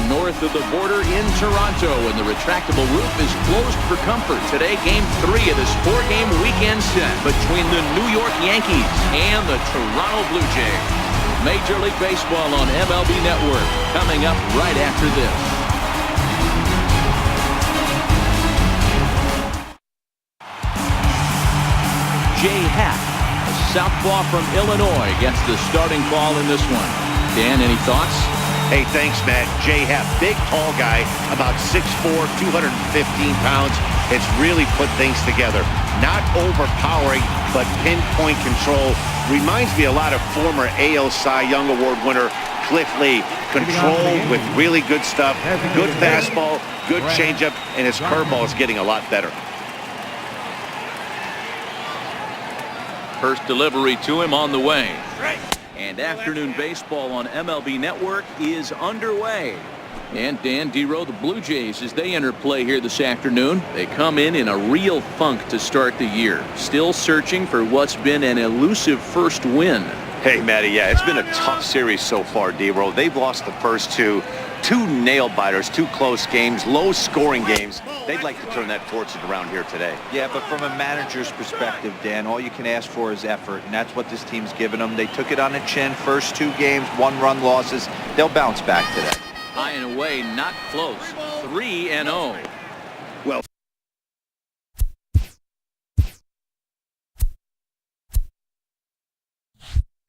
north of the border in Toronto, and the retractable roof is closed for comfort. Today, Game 3 of this 4-game weekend set between the New York Yankees and the Toronto Blue Jays. Major League Baseball on MLB Network coming up right after this. Jay Happ, a southpaw from Illinois, gets the starting call in this one. Dan, any thoughts? Hey, thanks, Matt. Jay Happ, big, tall guy, about 6'4", 215 pounds. It's really put things together. Not overpowering, but pinpoint control. Reminds me a lot of former AL Cy Young Award winner Cliff Lee. Control with really good stuff, good fastball, good changeup, and his curveball is getting a lot better. First delivery to him on the way. And afternoon baseball on MLB Network is underway. And Dan, D-Row, the Blue Jays, as they enter play here this afternoon, they come in a real funk to start the year. Still searching for what's been an elusive first win. Hey, Matty, yeah, it's been a tough series so far, D-Row. They've lost the first two nail-biters, two close games, low-scoring games. They'd like to turn that fortune around here today. Yeah, but from a manager's perspective, Dan, all you can ask for is effort, and that's what this team's given them. They took it on the chin, first 2 games, 1-run losses. They'll bounce back today. High and away, not close. 3-0. Well,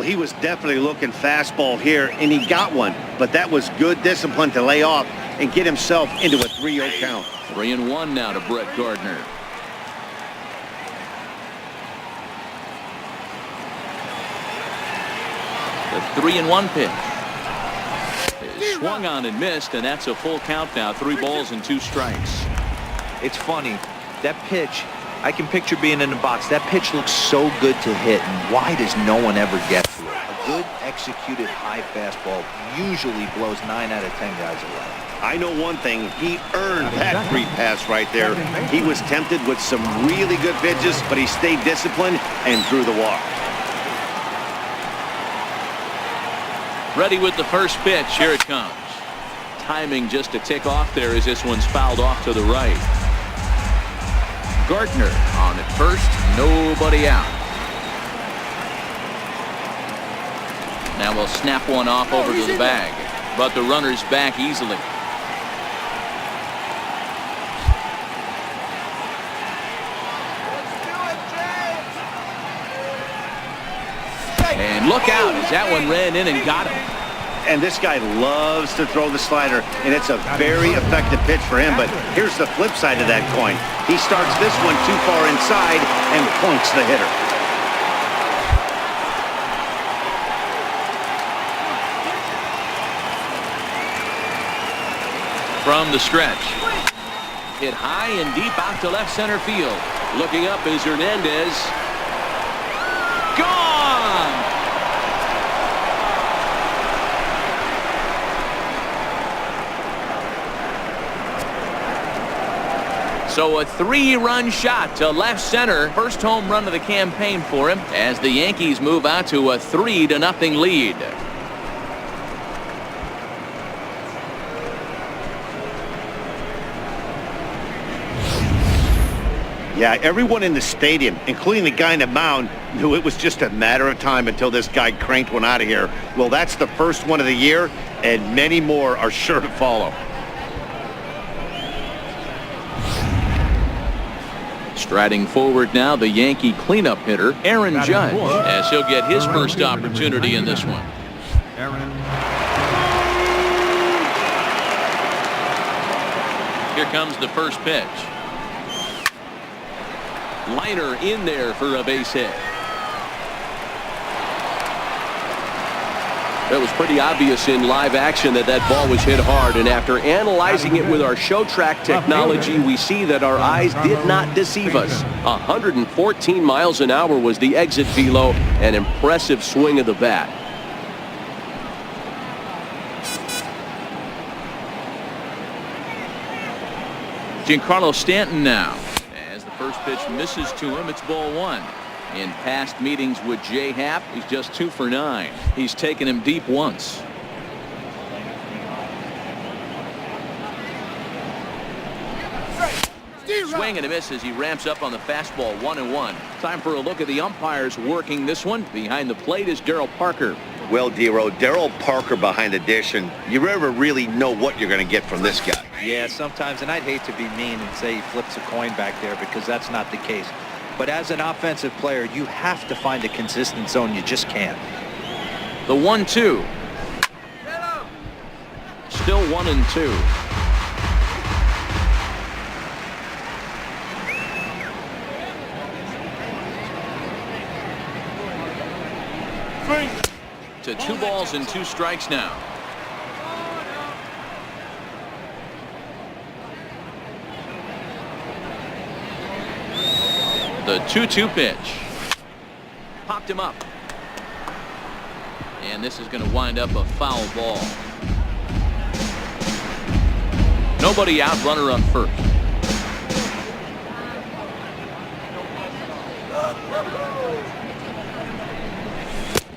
he was definitely looking fastball here, and he got one. But that was good discipline to lay off and get himself into a 3-0 count. 3-1 now to Brett Gardner. The 3-1 pitch. Is swung on and missed, and that's a full count now. 3 balls and 2 strikes. It's funny. That pitch, I can picture being in the box. That pitch looks so good to hit, and why does no one ever get to it? A good executed high fastball usually blows 9 out of 10 guys away. I know one thing. He earned that free pass right there. He was tempted with some really good pitches, but he stayed disciplined and drew the walk. Ready with the first pitch. Here it comes. Timing just a tick off there as this one's fouled off to the right. Gardner on at first, nobody out. Now we'll snap one off over to the bag, but the runner's back easily. And look out as that one ran in and got him. And this guy loves to throw the slider, and it's a very effective pitch for him. But here's the flip side of that coin. He starts this one too far inside and points the hitter. From the stretch. Hit high and deep out to left center field. Looking up is Hernandez. Gone! So a 3-run shot to left center. First home run of the campaign for him as the Yankees move out to a 3-0 lead. Yeah, everyone in the stadium, including the guy in the mound, knew it was just a matter of time until this guy cranked one out of here. Well, that's the first one of the year, and many more are sure to follow. Striding forward now, the Yankee cleanup hitter, Aaron Judge, as he'll get his first opportunity in this one. Here comes the first pitch. Liner in there for a base hit. That was pretty obvious in live action that that ball was hit hard, and after analyzing it with our show track technology, we see that our eyes did not deceive us. 114 miles an hour was the exit velo, an impressive swing of the bat. Giancarlo Stanton now. As the first pitch misses to him, it's ball 1. In past meetings with Jay Happ, he's just 2 for 9. He's taken him deep once. Swing and a miss as he ramps up on the fastball. 1-1. Time for a look at the umpires working this one. Behind the plate is Darryl Parker. Well, D-Row, Darryl Parker behind the dish, and you never really know what you're going to get from this guy. Yeah, sometimes, and I'd hate to be mean and say he flips a coin back there because that's not the case. But as an offensive player, you have to find a consistent zone. You just can't. The 1-2. Still 1-2. To 2 balls and 2 strikes now. The 2-2 pitch. Popped him up. And this is going to wind up a foul ball. Nobody out, runner on first.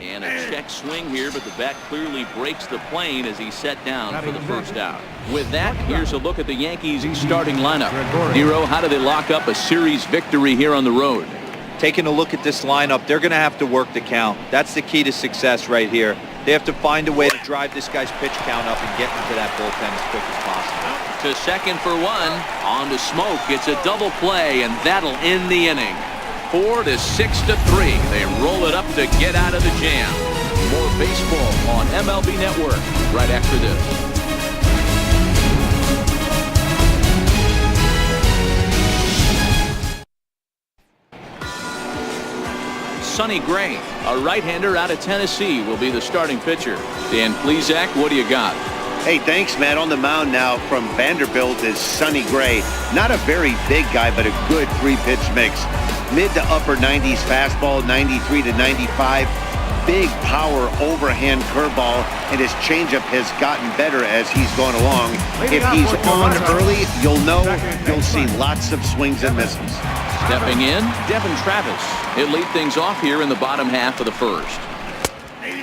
And a check swing here, but the bat clearly breaks the plane as he's set down for the first out. With that, here's a look at the Yankees' starting lineup. Hero, how do they lock up a series victory here on the road? Taking a look at this lineup, they're going to have to work the count. That's the key to success right here. They have to find a way to drive this guy's pitch count up and get into that bullpen as quick as possible. To second for 1. On to Smoke. It's a double play, and that'll end the inning. 4-6-3. They roll it up to get out of the jam. More baseball on MLB Network right after this. Sonny Gray, a right-hander out of Tennessee, will be the starting pitcher. Dan Plesac, what do you got? Hey, thanks, Matt. On the mound now from Vanderbilt is Sonny Gray. Not a very big guy, but a good 3-pitch mix. Mid to upper 90s fastball, 93 to 95. Big power overhand curveball, and his changeup has gotten better as he's gone along. If he's on early, you'll know you'll see lots of swings and misses. Stepping in, Devin Travis. He'll lead things off here in the bottom half of the first.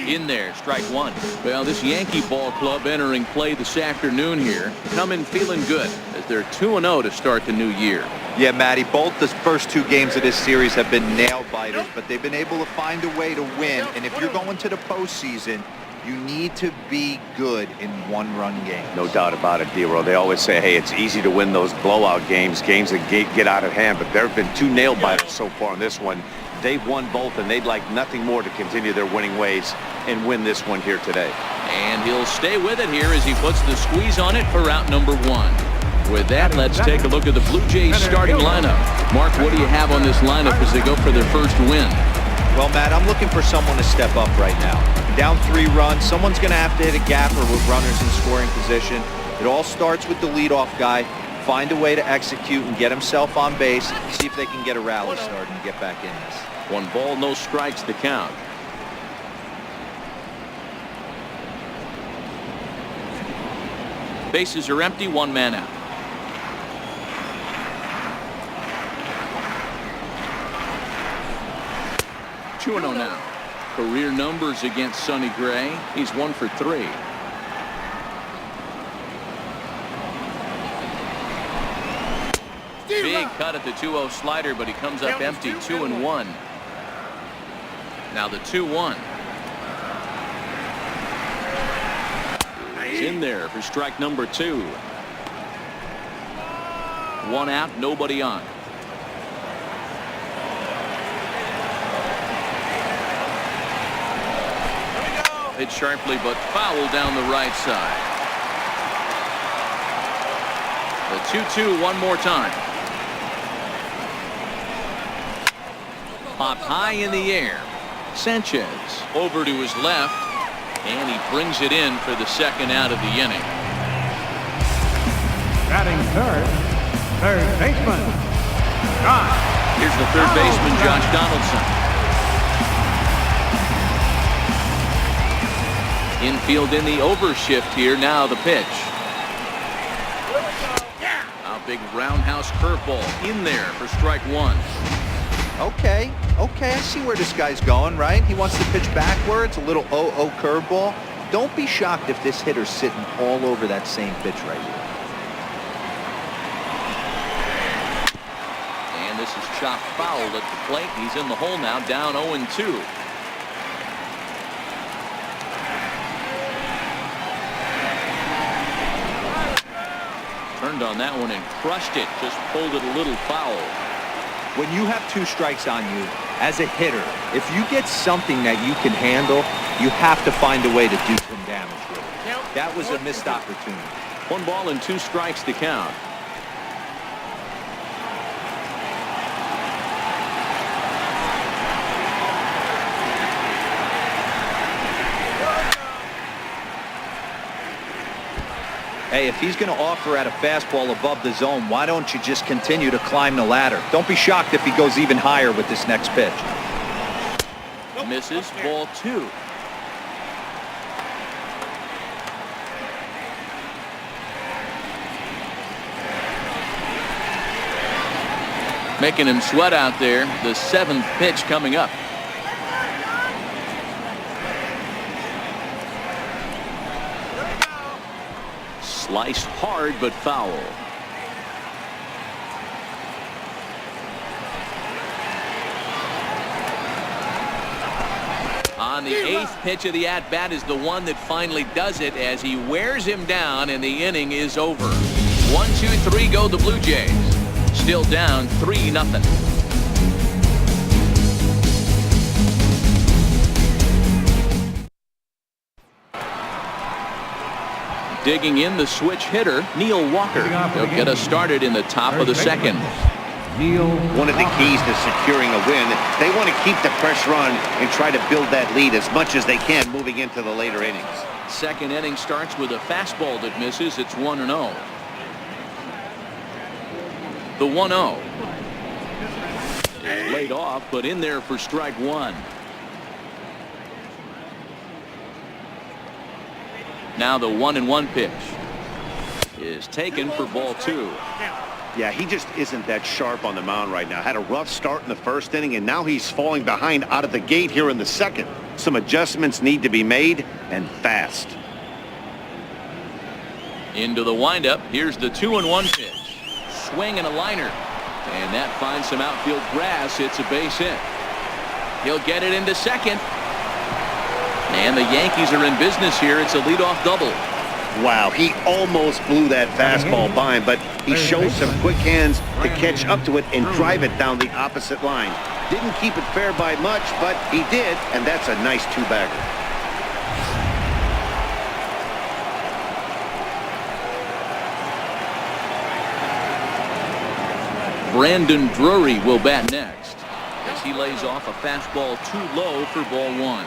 In there, strike 1. Well, this Yankee ball club entering play this afternoon here, coming feeling good as they're 2-0 to start the new year. Yeah, Matty, both the first 2 games of this series have been nail-biters, but they've been able to find a way to win. And if you're going to the postseason, you need to be good in 1-run games. No doubt about it, D-Row. They always say, hey, it's easy to win those blowout games that get out of hand, but there have been 2 nail-biters so far in this one. They've won both, and they'd like nothing more to continue their winning ways and win this one here today. And he'll stay with it here as he puts the squeeze on it for out number 1. With that, let's take a look at the Blue Jays starting lineup. Mark, what do you have on this lineup as they go for their first win? Well, Matt, I'm looking for someone to step up right now. Down 3 runs, someone's going to have to hit a gapper with runners in scoring position. It all starts with the leadoff guy. Find a way to execute and get himself on base. See if they can get a rally started and get back in this. 1 ball, no strikes to count. Bases are empty, 1 man out. Two 2-0 now. Career numbers against Sonny Gray. He's 1 for 3. Big cut at the 2-0 slider, but he comes up empty. 2-1. Now the 2-1. He's in there for strike number 2. 1 out, nobody on. Hit sharply, but foul down the right side. The 2-2 one more time. Popped high in the air. Sanchez over to his left, and he brings it in for the second out of the inning. Batting third baseman, Josh. Here's the third baseman, Josh Donaldson. Infield in the overshift here. Now the pitch. A big roundhouse curveball in there for strike 1. Okay, I see where this guy's going, right? He wants to pitch backwards, a little 0-0 curveball. Don't be shocked if this hitter's sitting all over that same pitch right this is chopped foul at the plate. He's in the hole now, down 0-2. Turned on that one and crushed it. Just pulled it a little foul. When you have 2 strikes on you, as a hitter, if you get something that you can handle, you have to find a way to do some damage with it. That was a missed opportunity. 1 ball and 2 strikes to count. Hey, if he's going to offer at a fastball above the zone, why don't you just continue to climb the ladder? Don't be shocked if he goes even higher with this next pitch. Misses, ball 2. Making him sweat out there. The 7th pitch coming up. Sliced hard but foul. On the 8th pitch of the at-bat is the one that finally does it as he wears him down and the inning is over. 1-2-3 go the Blue Jays. Still down 3-0. Digging in the switch hitter, Neil Walker. He'll get us started in the top of the 2nd. One of the keys to securing a win, they want to keep the pressure on and try to build that lead as much as they can moving into the later innings. 2nd inning starts with a fastball that misses. It's 1-0. The 1-0. Laid off, but in there for strike 1. Now the 1-1 pitch is taken for ball 2. Yeah, he just isn't that sharp on the mound right now. Had a rough start in the 1st inning, and now he's falling behind out of the gate here in the 2nd. Some adjustments need to be made, and fast. Into the windup. Here's the 2-1 pitch. Swing and a liner. And that finds some outfield grass. It's a base hit. He'll get it into 2nd. And the Yankees are in business here. It's a leadoff double. Wow, he almost blew that fastball by him, but he showed some quick hands to catch up to it and drive it down the opposite line. Didn't keep it fair by much, but he did, and that's a nice 2-bagger. Brandon Drury will bat next as he lays off a fastball too low for ball 1.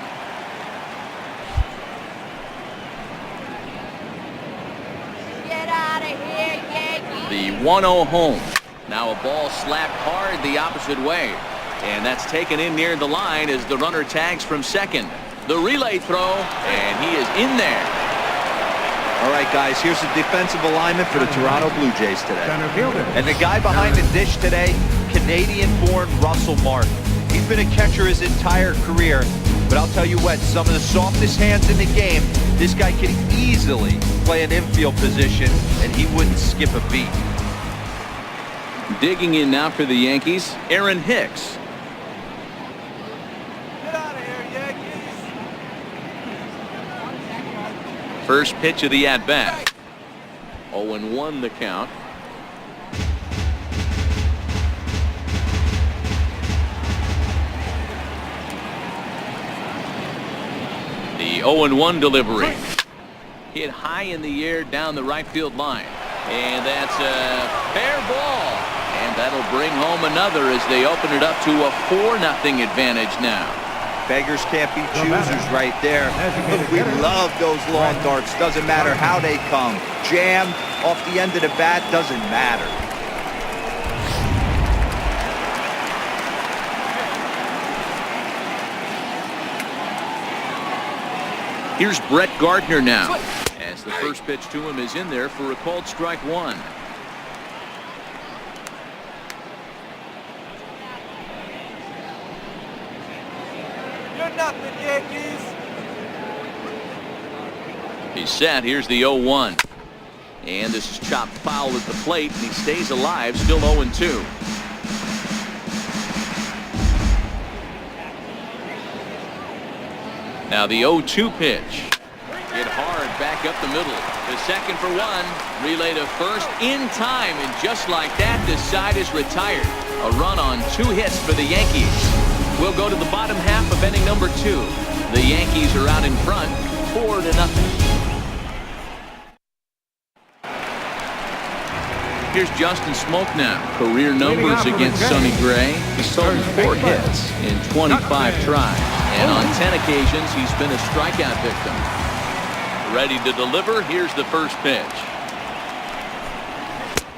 The 1-0 home. Now a ball slapped hard the opposite way. And that's taken in near the line as the runner tags from 2nd. The relay throw, and he is in there. All right, guys, here's the defensive alignment for the Toronto Blue Jays today. And the guy behind the dish today, Canadian-born Russell Martin. He's been a catcher his entire career. But I'll tell you what, some of the softest hands in the game, this guy could easily play an infield position, and he wouldn't skip a beat. Digging in now for the Yankees, Aaron Hicks. Get out of here, Yankees. First pitch of the at-bat. 0-1 the count. The 0-1 delivery. Hit high in the air down the right field line. And that's a fair ball. And that'll bring home another as they open it up to a 4-0 advantage now. Beggars can't be choosers right there. We love those long darts. Doesn't matter how they come. Jammed off the end of the bat, doesn't matter. Here's Brett Gardner now, as the first pitch to him is in there for a called strike 1. You're nothing, Yankees. He's set. Here's the 0-1. And this is chopped foul at the plate, and he stays alive, still 0-2. Now the 0-2 pitch. Hit hard back up the middle. The second for one. Relay to first in time, and just like that, the side is retired. A run on 2 hits for the Yankees. We'll go to the bottom half of inning number 2. The Yankees are out in front, 4-0. Here's Justin Smoke now. Career numbers against Sonny Gray. He's totaled 4 hits in 25 tries. And on 10 occasions, he's been a strikeout victim. Ready to deliver. Here's the first pitch.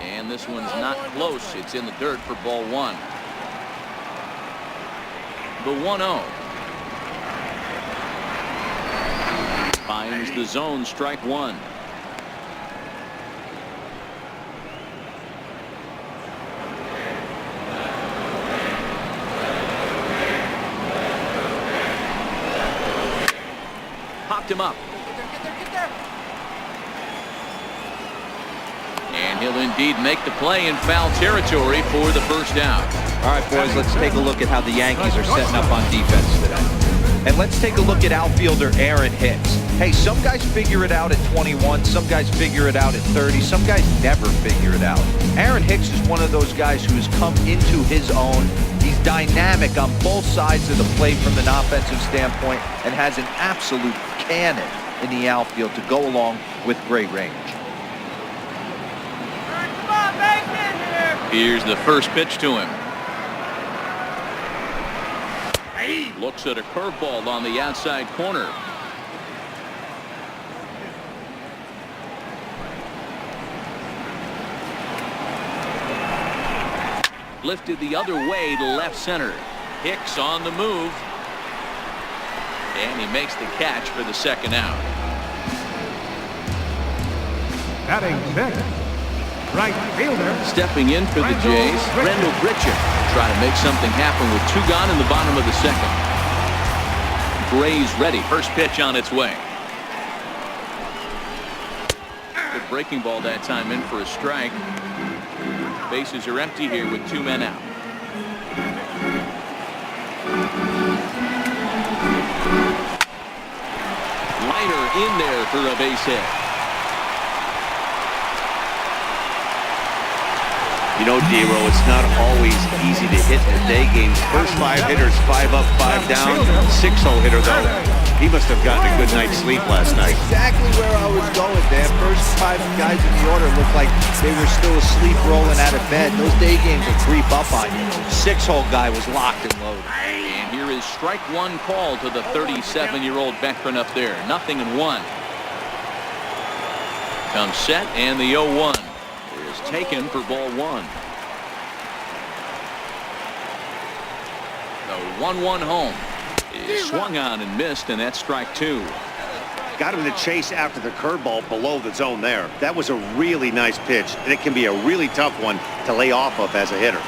And this one's not close. It's in the dirt for ball 1. The 1-0. Finds the zone, strike 1. Popped him up. And he'll indeed make the play in foul territory for the first out. All right, boys, let's take a look at how the Yankees are setting up on defense today. And let's take a look at outfielder Aaron Hicks. Hey, some guys figure it out at 21. Some guys figure it out at 30. Some guys never figure it out. Aaron Hicks is one of those guys who has come into his own. He's dynamic on both sides of the plate from an offensive standpoint and has an absolute cannon in the outfield to go along with great range. Here's the first pitch to him. Looks at a curveball on the outside corner. Lifted the other way to left center. Hicks on the move. And he makes the catch for the second out. Batting 6th, right fielder. Stepping in for the Jays, Rendell Gritchen. Trying to make something happen with 2 gone in the bottom of the second. Gray's ready. First pitch on its way. Good breaking ball that time, in for a strike. Bases are empty here with 2 men out. Liner in there for a base hit. You know, D-Row, it's not always easy to hit in the day games. First 5 hitters, 5 up, 5 down. 6-hole hitter, though. He must have gotten a good night's sleep last night. Exactly where I was going, Dan. First 5 guys in the order looked like they were still asleep rolling out of bed. Those day games will creep up on you. 6-hole guy was locked and loaded. And here is strike 1 call to the 37-year-old veteran up there. 0-1. Comes set, and the 0-1 is taken for ball 1. The 1-1 home is swung on and missed, and that's strike 2. Got him to chase after the curveball below the zone there. That was a really nice pitch, and it can be a really tough one to lay off of as a hitter.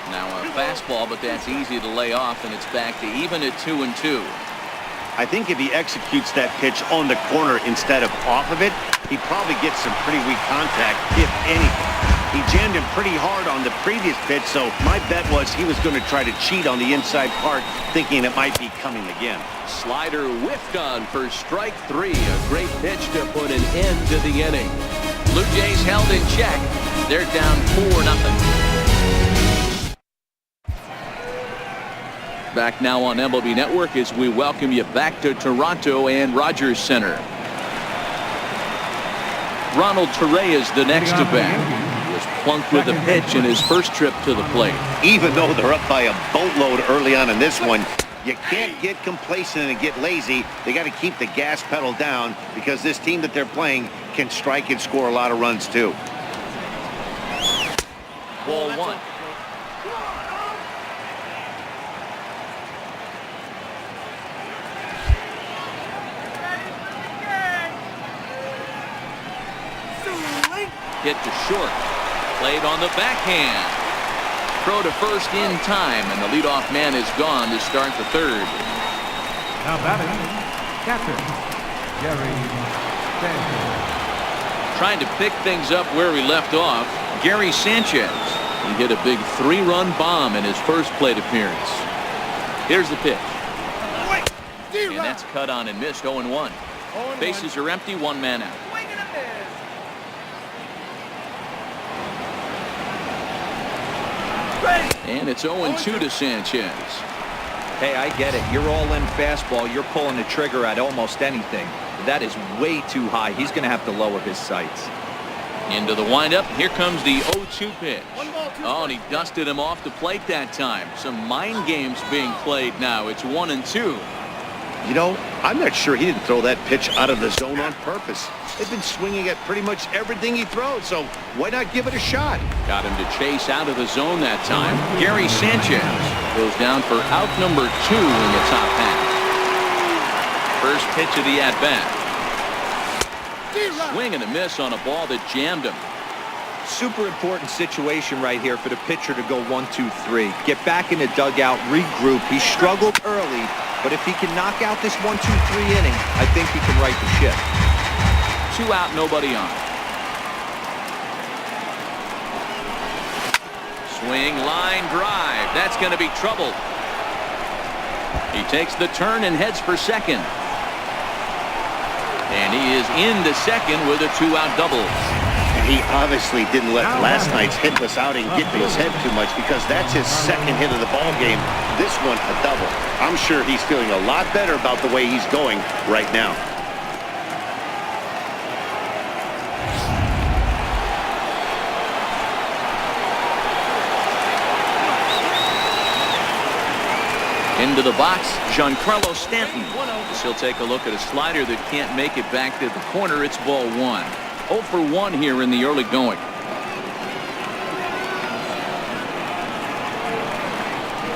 Now a fastball, but that's easy to lay off, and it's back to even at 2-2. I think if he executes that pitch on the corner instead of off of it, he probably gets some pretty weak contact, if anything. He jammed him pretty hard on the previous pitch, so my bet was he was going to try to cheat on the inside part, thinking it might be coming again. Slider whiffed on for strike 3. A great pitch to put an end to the inning. Blue Jays held in check. They're down 4-0. Back now on MLB Network as we welcome you back to Toronto and Rogers Center. Ronald Torreyes the next to bat. Was plunked with a pitch in his first trip to the plate. Even though they're up by a boatload early on in this one, you can't get complacent and get lazy. They got to keep the gas pedal down because this team that they're playing can strike and score a lot of runs too. Ball 1. Hit to short. Played on the backhand. Throw to first in time, and the leadoff man is gone to start the third. Now batting, catcher, Gary Sanchez. Trying to pick things up where we left off, Gary Sanchez. He hit a big 3-run bomb in his first plate appearance. Here's the pitch. And that's cut on and missed. 0-1. Bases are empty. One man out. And it's 0-2 to Sanchez. Hey, I get it. You're all in fastball. You're pulling the trigger at almost anything. That is way too high. He's going to have to lower his sights. Into the windup. Here comes the 0-2 pitch. Oh, and he dusted him off the plate that time. Some mind games being played now. It's 1-2. You know, I'm not sure he didn't throw that pitch out of the zone on purpose. They've been swinging at pretty much everything he throws, so why not give it a shot? Got him to chase out of the zone that time. Gary Sanchez goes down for out number 2 in the top half. First pitch of the at-bat. Swing and a miss on a ball that jammed him. Super important situation right here for the pitcher to go 1-2-3. Get back in the dugout, regroup. He struggled early, but if he can knock out this 1-2-3 inning, I think he can right the ship. 2 out, nobody on. Swing, line, drive. That's going to be trouble. He takes the turn and heads for second. And he is into second with a 2-out double. He obviously didn't let last night's hitless outing get to his head too much, because that's his second hit of the ball game. This one a double. I'm sure he's feeling a lot better about the way he's going right now. Into the box, Giancarlo Stanton. He'll take a look at a slider that can't make it back to the corner. It's ball 1. 0 for 1 here in the early going.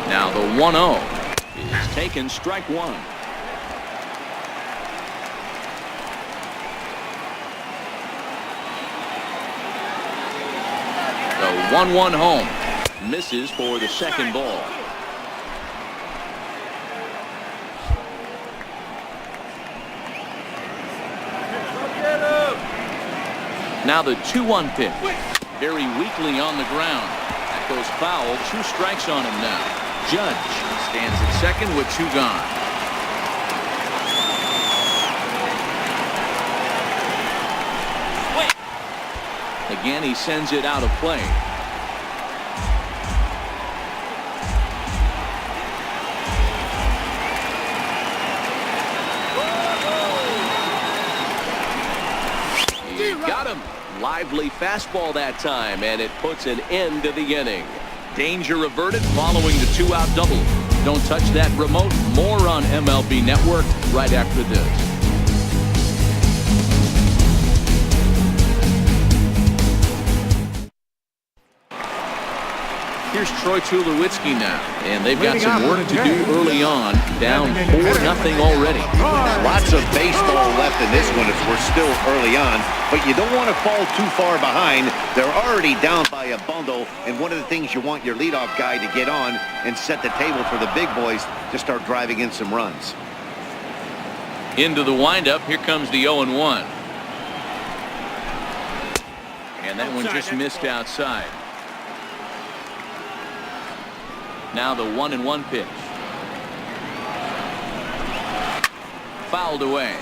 Now the 1-0 is taken, strike 1. The 1-1 home misses for the second ball. Now the 2-1 pitch. Very weakly on the ground. That goes foul. 2 strikes on him now. Judge stands at second with 2 gone. Again, he sends it out of play. Got him. Lively fastball that time, and it puts an end to the inning. Danger averted following the 2-out double. Don't touch that remote. More on MLB Network right after this. Here's Troy Tulowitzki now, and they've got some work to do early on. Down 4-0 already. Lots of baseball left in this one as we're still early on, but you don't want to fall too far behind. They're already down by a bundle, and one of the things you want your leadoff guy to get on and set the table for the big boys to start driving in some runs. Into the windup, here comes the 0-1. And that one just missed outside. Now the 1-1 pitch. Fouled away.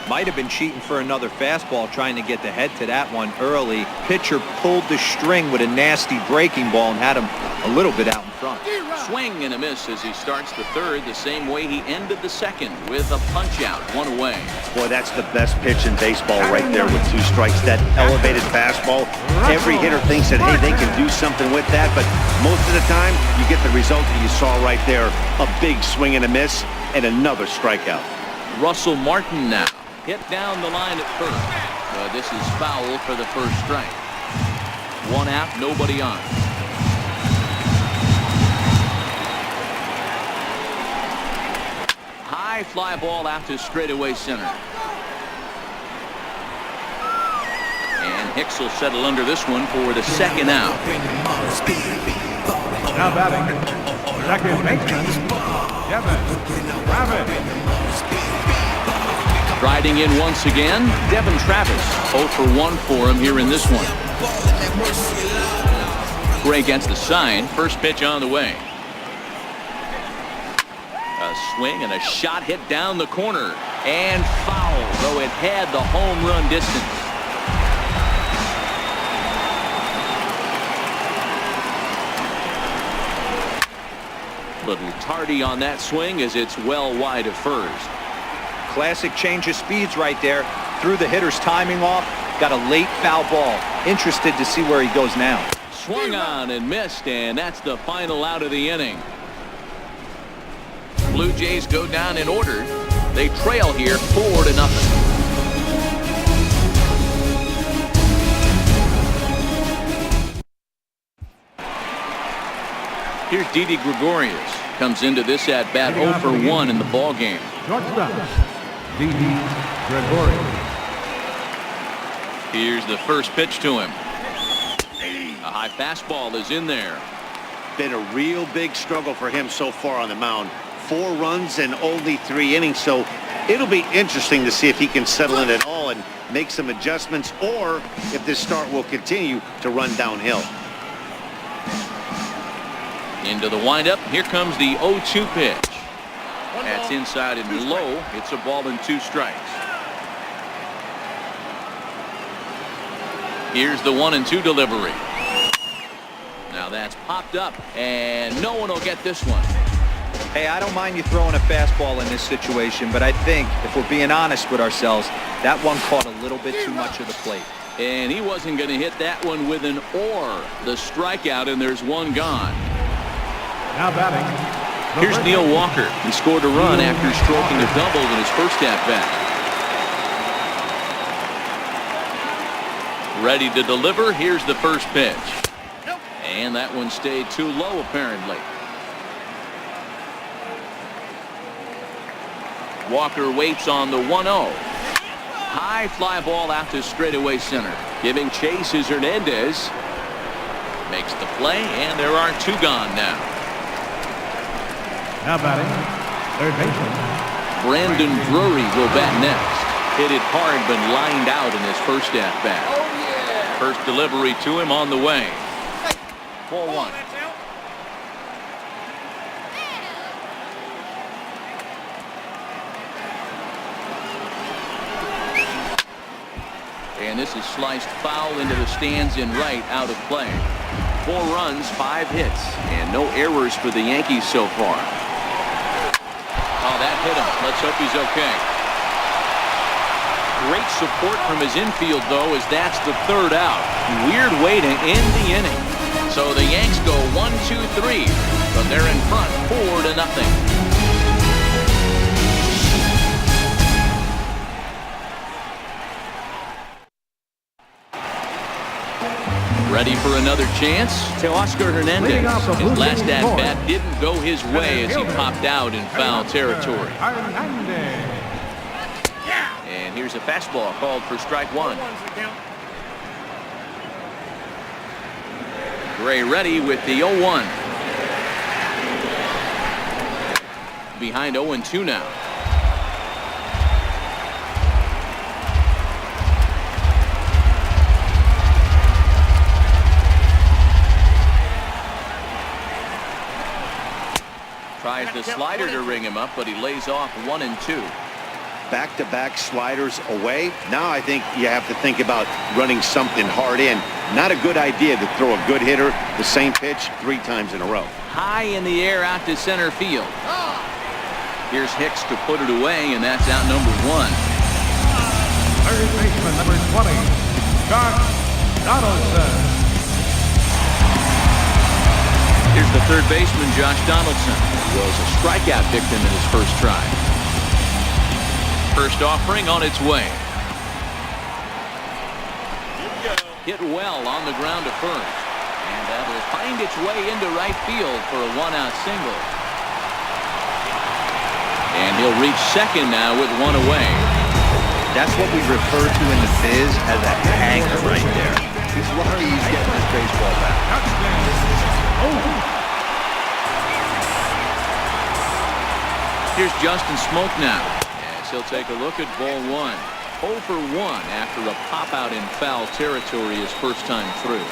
Might have been cheating for another fastball, trying to get the head to that one early. Pitcher pulled the string with a nasty breaking ball and had him a little bit out in front. Swing and a miss as he starts the third, the same way he ended the second, with a punch out, 1 away. Boy, that's the best pitch in baseball right there with 2 strikes. That elevated fastball. Every hitter thinks that, hey, they can do something with that, but most of the time, you get the result that you saw right there. A big swing and a miss, and another strikeout. Russell Martin now. Hit down the line at first. This is foul for the first strike. 1 out, nobody on. High fly ball out to straightaway center. And Hicks will settle under this one for the second out. Now batting, second baseman, Devin Travis. Riding in once again, Devin Travis. 0 for 1 for him here in this one. Gray gets the sign. First pitch on the way. A swing and a shot hit down the corner. And foul, though it had the home run distance. Little tardy on that swing as it's well wide of first. Classic change of speeds right there. Threw the hitter's timing off. Got a late foul ball. Interested to see where he goes now. Swung on and missed, and that's the final out of the inning. Blue Jays go down in order. They trail here 4-0. Here's Didi Gregorius. Comes into this at bat 0 for 1 in the ball game. Shortstop, Didi Gregorius. Here's the first pitch to him. A high fastball is in there. Been a real big struggle for him so far on the mound. 4 runs in only 3 innings, so it'll be interesting to see if he can settle in at all and make some adjustments, or if this start will continue to run downhill. Into the windup. Here comes the 0-2 pitch. That's inside and low. It's a ball and 2 strikes. Here's the 1-2 delivery. Now that's popped up, and no one will get this one. Hey, I don't mind you throwing a fastball in this situation, but I think if we're being honest with ourselves, that one caught a little bit too much of the plate. And he wasn't going to hit that one with an or. The strikeout, and there's one gone. Now batting. Here's Neil Walker. He scored a run after stroking a double in his first at-bat. Ready to deliver. Here's the first pitch. And that one stayed too low, apparently. Walker waits on the 1-0. High fly ball out to straightaway center. Giving chase is Hernandez. Makes the play, and there are 2 gone now. Now batting, third baseman. Brandon Drury will bat next. Hit it hard, but lined out in his first at-bat. First delivery to him on the way. 4-1. And this is sliced foul into the stands in right, out of play. 4 runs, 5 hits, and no errors for the Yankees so far. Oh, that hit him. Let's hope he's okay. Great support from his infield, though, as that's the 3rd out. Weird way to end the inning. So the Yanks go 1-2-3, but they're in front 4-0. Ready for another chance? Teoscar Hernandez. His last at-bat didn't go his way as he popped out in foul territory. And here's a fastball called for strike 1. Gray ready with the 0-1. Behind 0-2 now. Tries the slider to ring him up, but he lays off 1-2. Back-to-back sliders away. Now I think you have to think about running something hard in. Not a good idea to throw a good hitter the same pitch 3 times in a row. High in the air out to center field. Here's Hicks to put it away, and that's out number 1. Third baseman, number 20, Josh Donaldson. Here's the third baseman, Josh Donaldson. Was a strikeout victim in his first try. First offering on its way. Hit well on the ground to first. And that will find its way into right field for a 1-out single. And he'll reach second now with 1 away. That's what we refer to in the biz as a hanger right there. He's lucky he's getting his baseball back. Here's Justin Smoke now. As he'll take a look at ball 1. 0 for 1 after a pop-out in foul territory his first time through.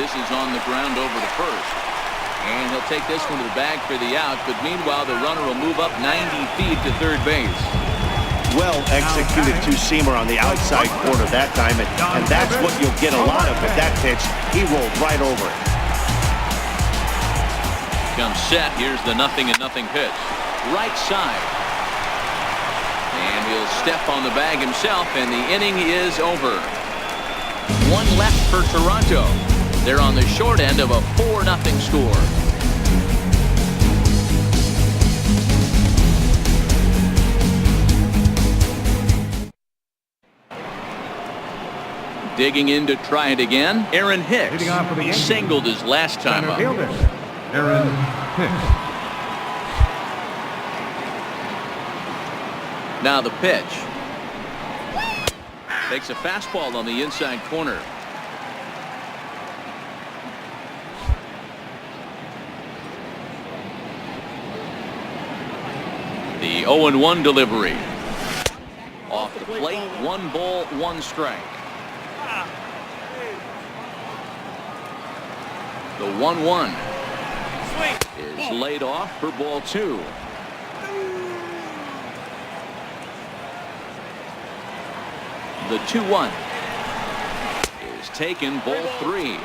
This is on the ground over to first. And he'll take this one to the bag for the out. But meanwhile, the runner will move up 90 feet to third base. Well executed two-seamer on the outside corner that time. And that's what you'll get a lot of with that pitch. He rolled right over it. Comes set. Here's the 0-0 pitch. Right side. And he'll step on the bag himself, and the inning is over. One left for Toronto. They're on the short end of a 4-0 score. Digging in to try it again, Aaron Hicks. He singled his last time up. Aaron Hicks. Now the pitch. Takes a fastball on the inside corner. The 0-1 delivery. Off the plate, 1 ball, 1 strike. The 1-1 is laid off for ball 2. The 2-1 is taken, ball 3.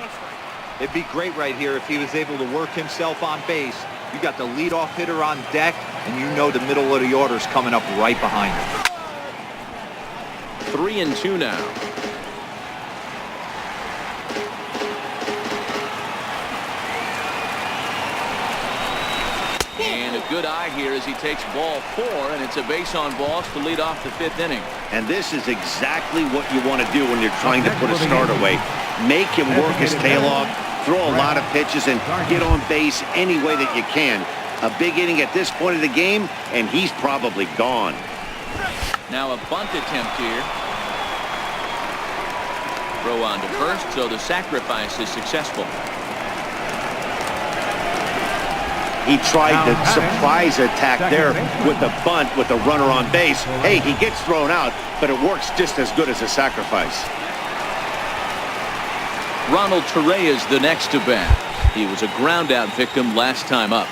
It'd be great right here if he was able to work himself on base. You got the leadoff hitter on deck, and you know the middle of the order is coming up right behind him. 3-2 now. And a good eye here as he takes ball 4, and it's a base on balls to lead off the 5th inning. And this is exactly what you want to do when you're trying to put a start away. Make him work his tail off, throw a lot of pitches, and get on base any way that you can. A big inning at this point of the game, and he's probably gone. Now a bunt attempt here. Throw on to first, so the sacrifice is successful. He tried the surprise attack there with the bunt with the runner on base. Hey, he gets thrown out, but it works just as good as a sacrifice. Ronald Torre is the next to bat. He was a ground out victim last time up.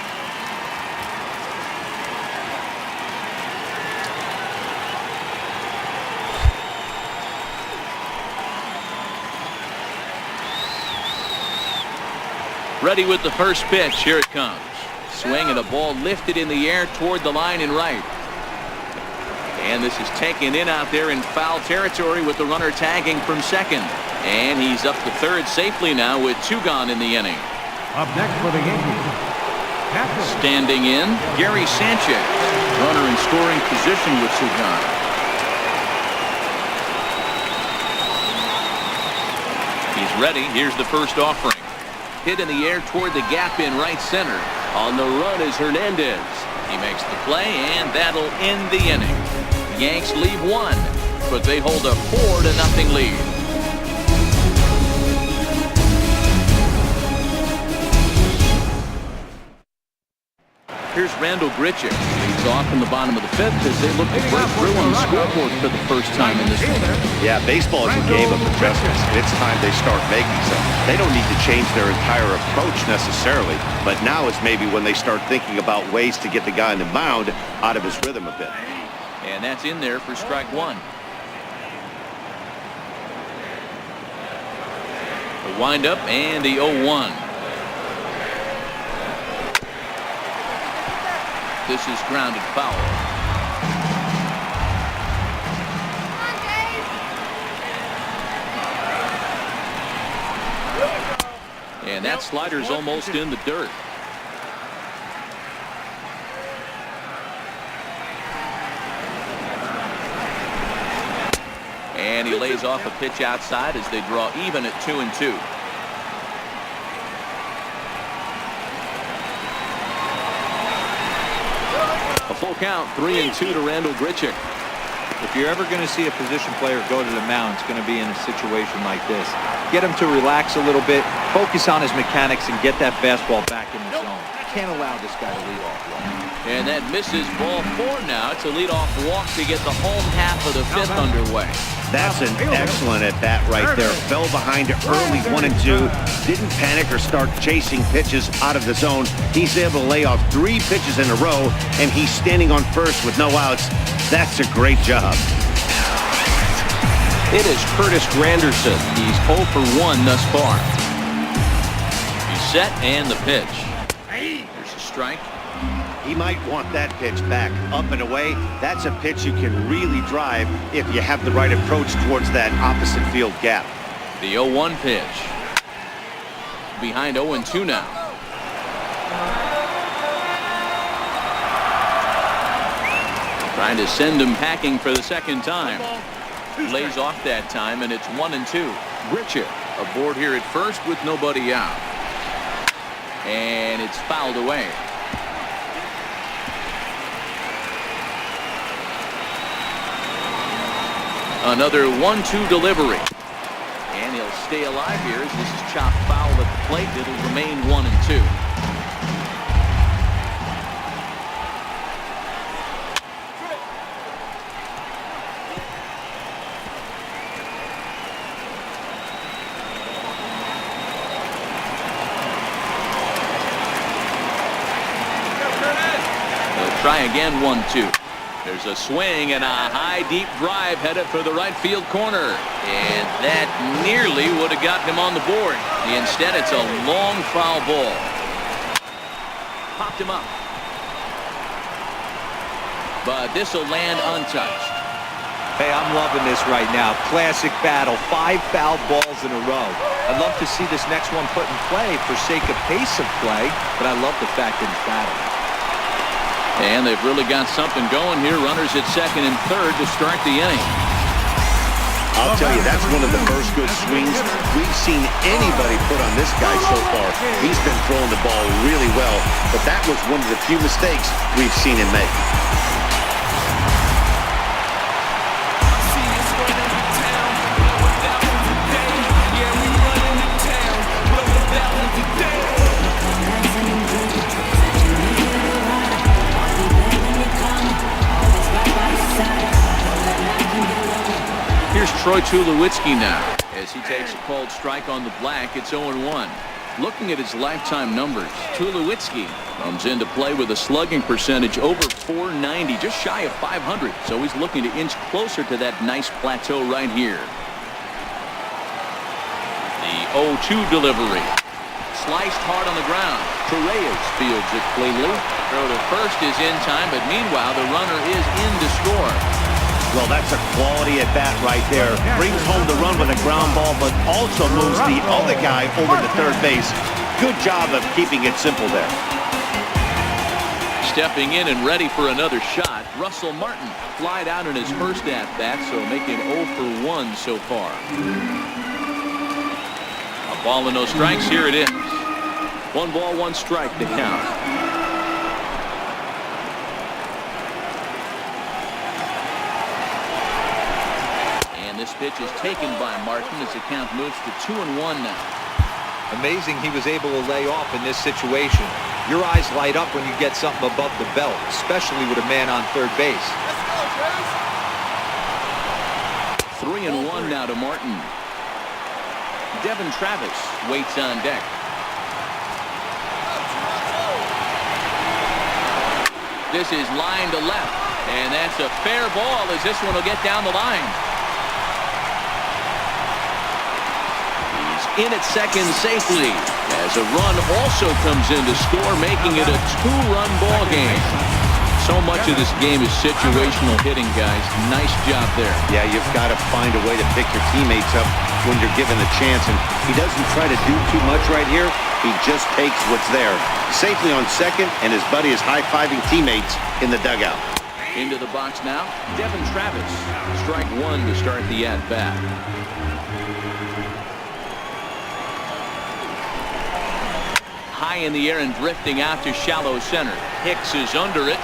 Ready with the first pitch. Here it comes. Swing and a ball lifted in the air toward the line and right. And this is taken in out there in foul territory with the runner tagging from second. And he's up to third safely now with 2 gone in the inning. Up next for the Yankees. Standing in, Gary Sanchez. Runner in scoring position with 2 gone. He's ready. Here's the first offering. Hit in the air toward the gap in right center. On the run is Hernandez. He makes the play, and that'll end the inning. Yanks leave 1, but they hold a 4-0 lead. Here's Randall Grichuk. Leads off in the bottom of the 5th as they look to break through on the scoreboard for the first time in this one. Yeah, baseball is a game of adjustments. It's time they start making some. They don't need to change their entire approach necessarily, but now is maybe when they start thinking about ways to get the guy on the mound out of his rhythm a bit. And that's in there for strike 1. The windup and the 0-1. This is grounded foul. And that slider's almost in the dirt. And he lays off a pitch outside as they draw even at 2-2. A full count, 3-2 to Randall Grichuk. If you're ever going to see a position player go to the mound, it's going to be in a situation like this. Get him to relax a little bit, focus on his mechanics, and get that fastball back in the zone. Can't allow this guy to lead off walk. And that misses ball 4 now. It's a leadoff walk to get the home half of the 5th underway. That's an excellent at-bat right there. Fell behind early 1-2. Didn't panic or start chasing pitches out of the zone. He's able to lay off 3 pitches in a row, and he's standing on first with no outs. That's a great job. It is Curtis Granderson. He's 0 for 1 thus far. He's set and the pitch. There's a strike. He might want that pitch back, up and away. That's a pitch you can really drive if you have the right approach towards that opposite field gap. The 0-1 pitch. Behind 0-2 now. Trying to send him packing for the second time. Lays off that time, and it's 1-2. Richard aboard here at first with nobody out. And it's fouled away. Another 1-2 delivery. And he'll stay alive here as this is chopped foul at the plate. It'll remain 1-2. They'll try again, 1-2. There's a swing and a high deep drive headed for the right field corner, and that nearly would have gotten him on the board. Instead, it's a long foul ball. Popped him up, but this will land untouched. Hey, I'm loving this right now. Classic battle. 5 foul balls in a row. I'd love to see this next one put in play for sake of pace of play, but I love the fact that it's battle. And they've really got something going here. Runners at second and third to start the inning. I'll tell you, that's one of the first good swings we've seen anybody put on this guy so far. He's been throwing the ball really well, but that was one of the few mistakes we've seen him make. Here's Troy Tulowitzki now as he takes a called strike on the black. It's 0-1. Looking at his lifetime numbers, Tulowitzki comes into play with a slugging percentage over .490, just shy of .500. So he's looking to inch closer to that nice plateau right here. The 0-2 delivery. Sliced hard on the ground. Torreyes fields it cleanly. Throw to first is in time, but meanwhile the runner is in to score. Well, that's a quality at bat right there. Brings home the run with a ground ball, but also moves the other guy over to third base. Good job of keeping it simple there. Stepping in and ready for another shot, Russell Martin flied out in his first at-bat, so making 0 for 1 so far. A ball and no strikes. Here it is. 1 ball, 1 strike to count. This pitch is taken by Martin as the count moves to 2-1 now. Amazing he was able to lay off in this situation. Your eyes light up when you get something above the belt, especially with a man on third base. 3-1 now to Martin. Devin Travis waits on deck. This is line to left, and that's a fair ball as this one will get down the line. In at second safely as a run also comes in to score, making it a 2-run ball game. So much of this game is situational hitting, guys. Nice job there. Yeah, you've got to find a way to pick your teammates up when you're given a chance, and he doesn't try to do too much right here. He just takes what's there. Safely on second, and his buddy is high-fiving teammates in the dugout. Into the box now, Devin Travis. Strike 1 to start the at-bat. High in the air and drifting out to shallow center. Hicks is under it.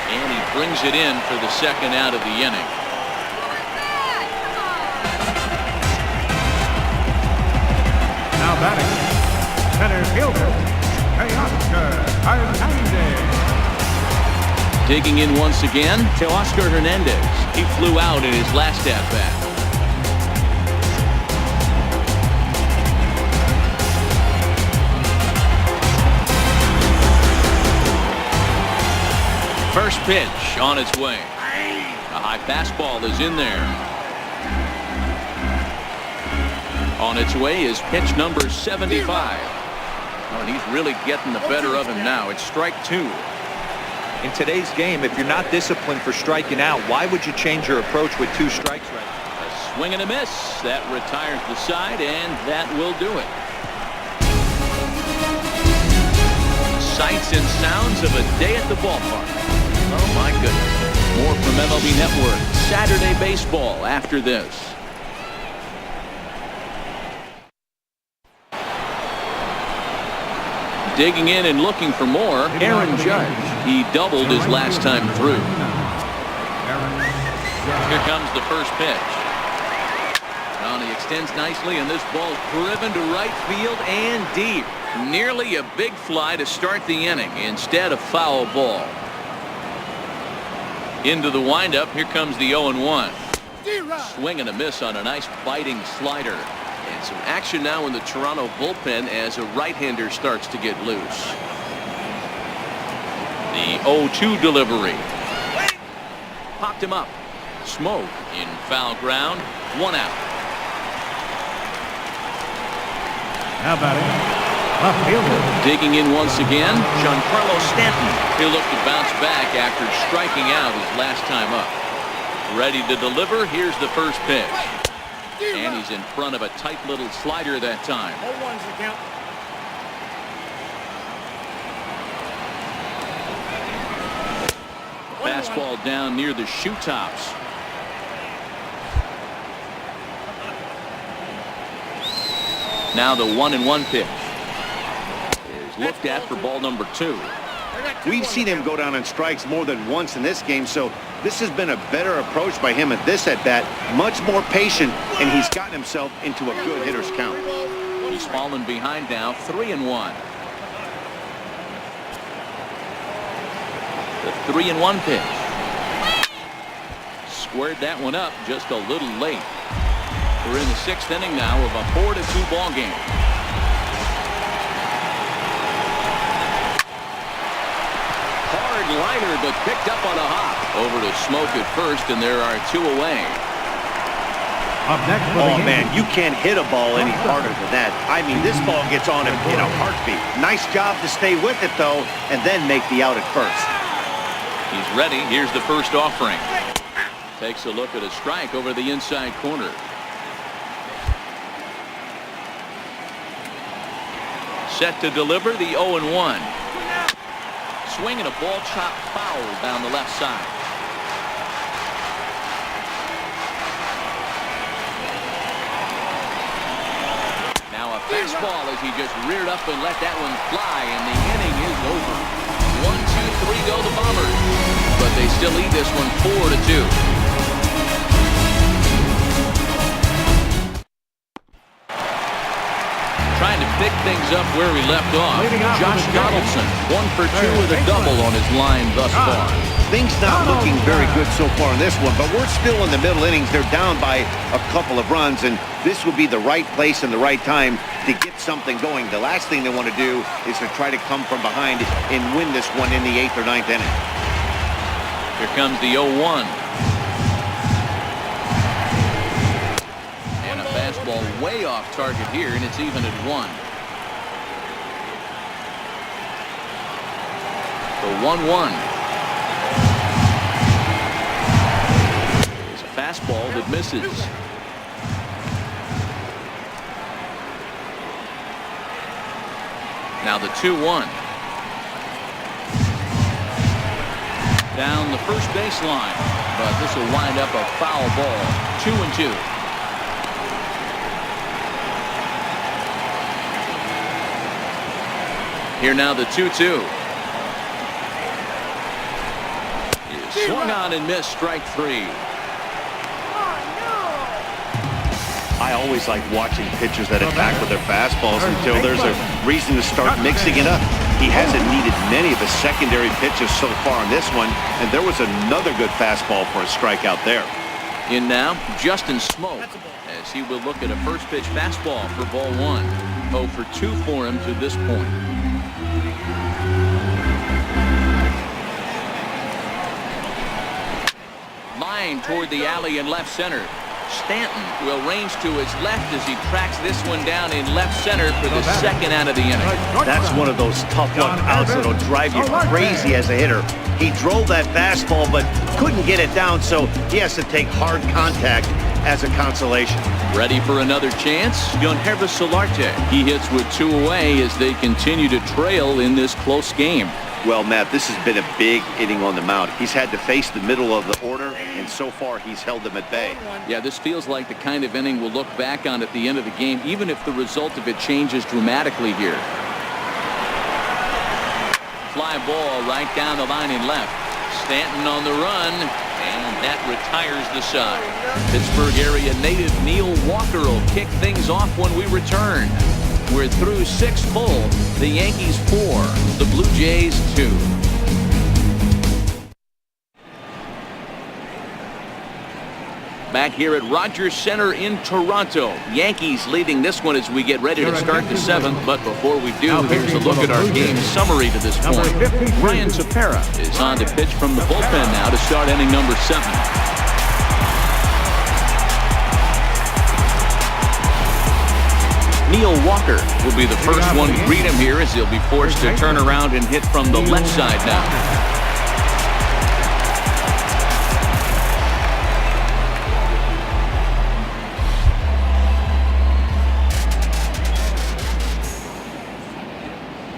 And he brings it in for the second out of the inning. Now batting, center fielder, Hernandez. Digging in once again, Teoscar Hernandez. He flew out in his last at-bat. First pitch on its way. A high fastball is in there. On its way is pitch number 75. Oh, and he's really getting the better of him now. It's strike 2. In today's game, if you're not disciplined for striking out, why would you change your approach with 2 strikes right now? A swing and a miss. That retires the side, and that will do it. Sights and sounds of a day at the ballpark. Oh, my goodness. More from MLB Network. Saturday baseball after this. Digging in and looking for more, Aaron Judge. He doubled his last time through. Here comes the first pitch. And he extends nicely, and this ball's driven to right field and deep. Nearly a big fly to start the inning instead of foul ball. Into the windup, here comes the 0-1. Swing and a miss on a nice biting slider. And some action now in the Toronto bullpen as a right-hander starts to get loose. The 0-2 delivery. Popped him up. Smoke in foul ground. 1 out. How about it? Left fielder. Digging in once again, Giancarlo Stanton. He'll look to bounce back after striking out his last time up. Ready to deliver. Here's the first pitch. And he's in front of a tight little slider that time. Fastball down near the shoe tops. Now the 1-1 pitch is looked at for ball number 2. We've seen him go down on strikes more than once in this game, so this has been a better approach by him at this at-bat. Much more patient, and he's gotten himself into a good hitter's count. He's fallen behind now, 3-1. The 3-1 pitch. Squared that one up just a little late. We're in the 6th inning now of a 4-2 ball game. Hard liner, but picked up on a hop. Over to Smoke at first, and there are 2 away. Up next for the Oh, man, Yankees. you can't hit a ball any harder than that. I mean, this ball gets on him in a heartbeat. Nice job to stay with it, though, and then make the out at first. He's ready. Here's the first offering. Takes a look at a strike over the inside corner. Set to deliver the 0-1. Swing and a ball chopped foul down the left side. Now a fastball as he just reared up and let that one fly, and the inning is over. 1, 2, 3 go the Bombers, but they still lead this one 4-2. Trying to pick things up where we left off. Josh Donaldson, 1 for 2 with a double on his line thus far. Things not looking very good so far in this one, but we're still in the middle innings. They're down by a couple of runs, and this would be the right place and the right time to get something going. The last thing they want to do is to try to come from behind and win this one in the 8th or 9th inning. Here comes the 0-1. Fastball way off target here, and it's even at 1. The 1-1 is a fastball that misses. Now the 2-1 down the first baseline, but this will wind up a foul ball. 2-2. Here now the 2-2. Swung on and missed, strike 3. I always like watching pitchers that attack with their fastballs until there's a reason to start mixing it up. He hasn't needed many of his secondary pitches so far in this one, and there was another good fastball for a strikeout there. In now, Justin Smoke, as he will look at a first pitch fastball for ball 1. 0 for 2 for him to this point. Line toward the alley in left center. Stanton will range to his left as he tracks this one down in left center for the second out of the inning. That's one of those tough luck outs that'll drive you crazy as a hitter. He drove that fastball but couldn't get it down, so he has to take hard contact as a consolation. Ready for another chance? Solarte. He hits with 2 away as they continue to trail in this close game. Well, Matt, this has been a big inning on the mound. He's had to face the middle of the order, and so far he's held them at bay. Yeah, this feels like the kind of inning we'll look back on at the end of the game, even if the result of it changes dramatically here. Fly ball right down the line in left. Stanton on the run, and that retires the side. Pittsburgh area native Neil Walker will kick things off when we return. We're through 6 full. The Yankees 4, the Blue Jays 2. Back here at Rogers Center in Toronto. Yankees leading this one as we get ready to start the 7th. But before we do, here's a look at our game summary to this point. Ryan Tepera is on to pitch from the bullpen now to start inning number 7. Neil Walker will be the first one to greet him here as he'll be forced to turn around and hit from the left side now.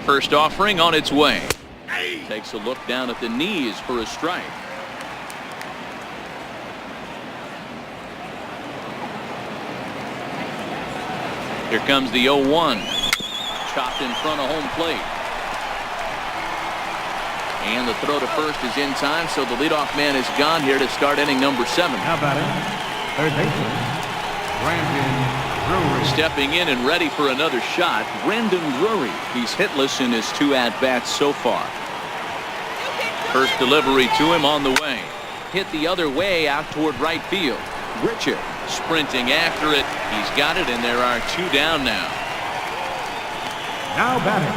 First offering on its way. Takes a look down at the knees for a strike. Here comes the 0-1. Chopped in front of home plate. And the throw to first is in time, so the leadoff man is gone here to start inning number 7. How about it? Third baseman, Brandon Drury. Stepping in and ready for another shot, Brandon Drury. He's hitless in his 2 at-bats so far. First delivery to him on the way. Hit the other way out toward right field. Richard sprinting after it. He's got it, and there are 2 down now. Now batting,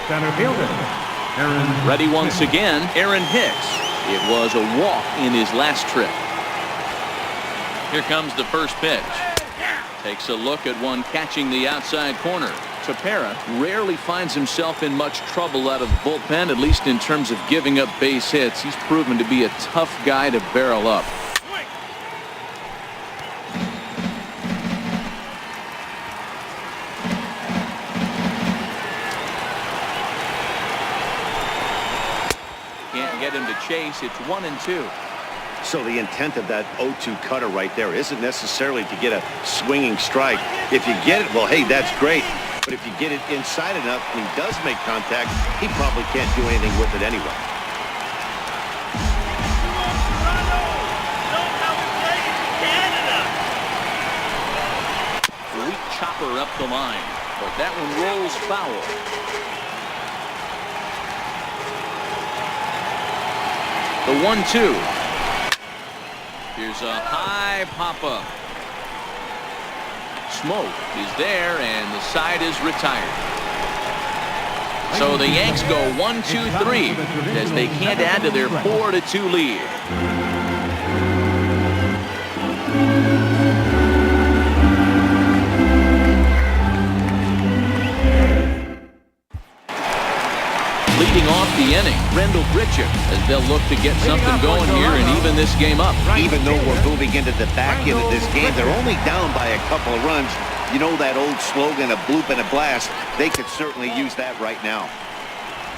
center fielder, Aaron. Ready once again, Aaron Hicks. It was a walk in his last trip. Here comes the first pitch. Takes a look at one catching the outside corner. Tepera rarely finds himself in much trouble out of the bullpen, at least in terms of giving up base hits. He's proven to be a tough guy to barrel up. Can't get him to chase. It's 1-2. So the intent of that 0-2 cutter right there isn't necessarily to get a swinging strike. If you get it, well, hey, that's great. But if you get it inside enough and he does make contact, he probably can't do anything with it anyway. Weak chopper up the line, but that one rolls foul. The 1-2. Here's a high pop-up. Smoke is there, and the side is retired. So the Yanks go 1-2-3 as they can't add to their 4-2 lead. Leading off the inning, Rendell Grichuk, as they'll look to get something going here and even this game up. Even though we're moving into the back end of this game, they're only down by a couple of runs. You know that old slogan, a bloop and a blast. They could certainly use that right now.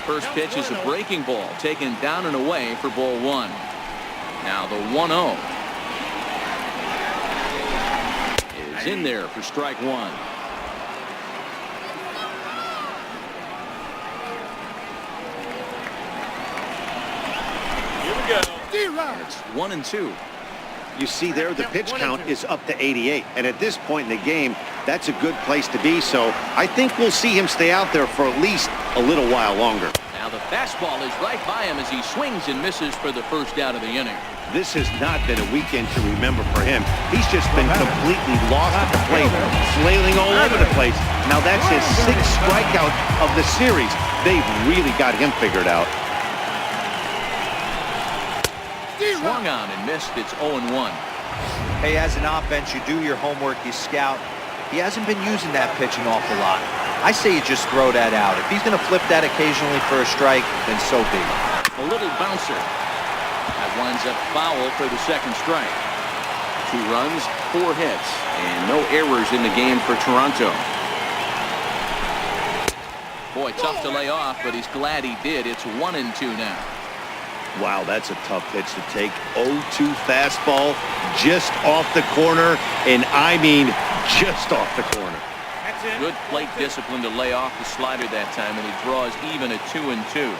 First pitch is a breaking ball taken down and away for ball 1. Now the 1-0 is in there for strike 1. It's 1-2. You see there, the pitch count is up to 88. And at this point in the game, that's a good place to be. So I think we'll see him stay out there for at least a little while longer. Now the fastball is right by him as he swings and misses for the first out of the inning. This has not been a weekend to remember for him. He's just been completely lost at the plate, flailing all over the place. Now that's his 6th strikeout of the series. They've really got him figured out. Swung on and missed. It's 0-1. Hey, as an offense, you do your homework, you scout. He hasn't been using that pitch an awful lot. I say you just throw that out. If he's going to flip that occasionally for a strike, then so be it. A little bouncer. That winds up foul for the second strike. 2 runs, 4 hits, and no errors in the game for Toronto. Boy, tough to lay off, but he's glad he did. It's 1-2 now. Wow, that's a tough pitch to take. 0-2 fastball just off the corner, and I mean just off the corner. Good plate discipline to lay off the slider that time, and he draws even at 2-2.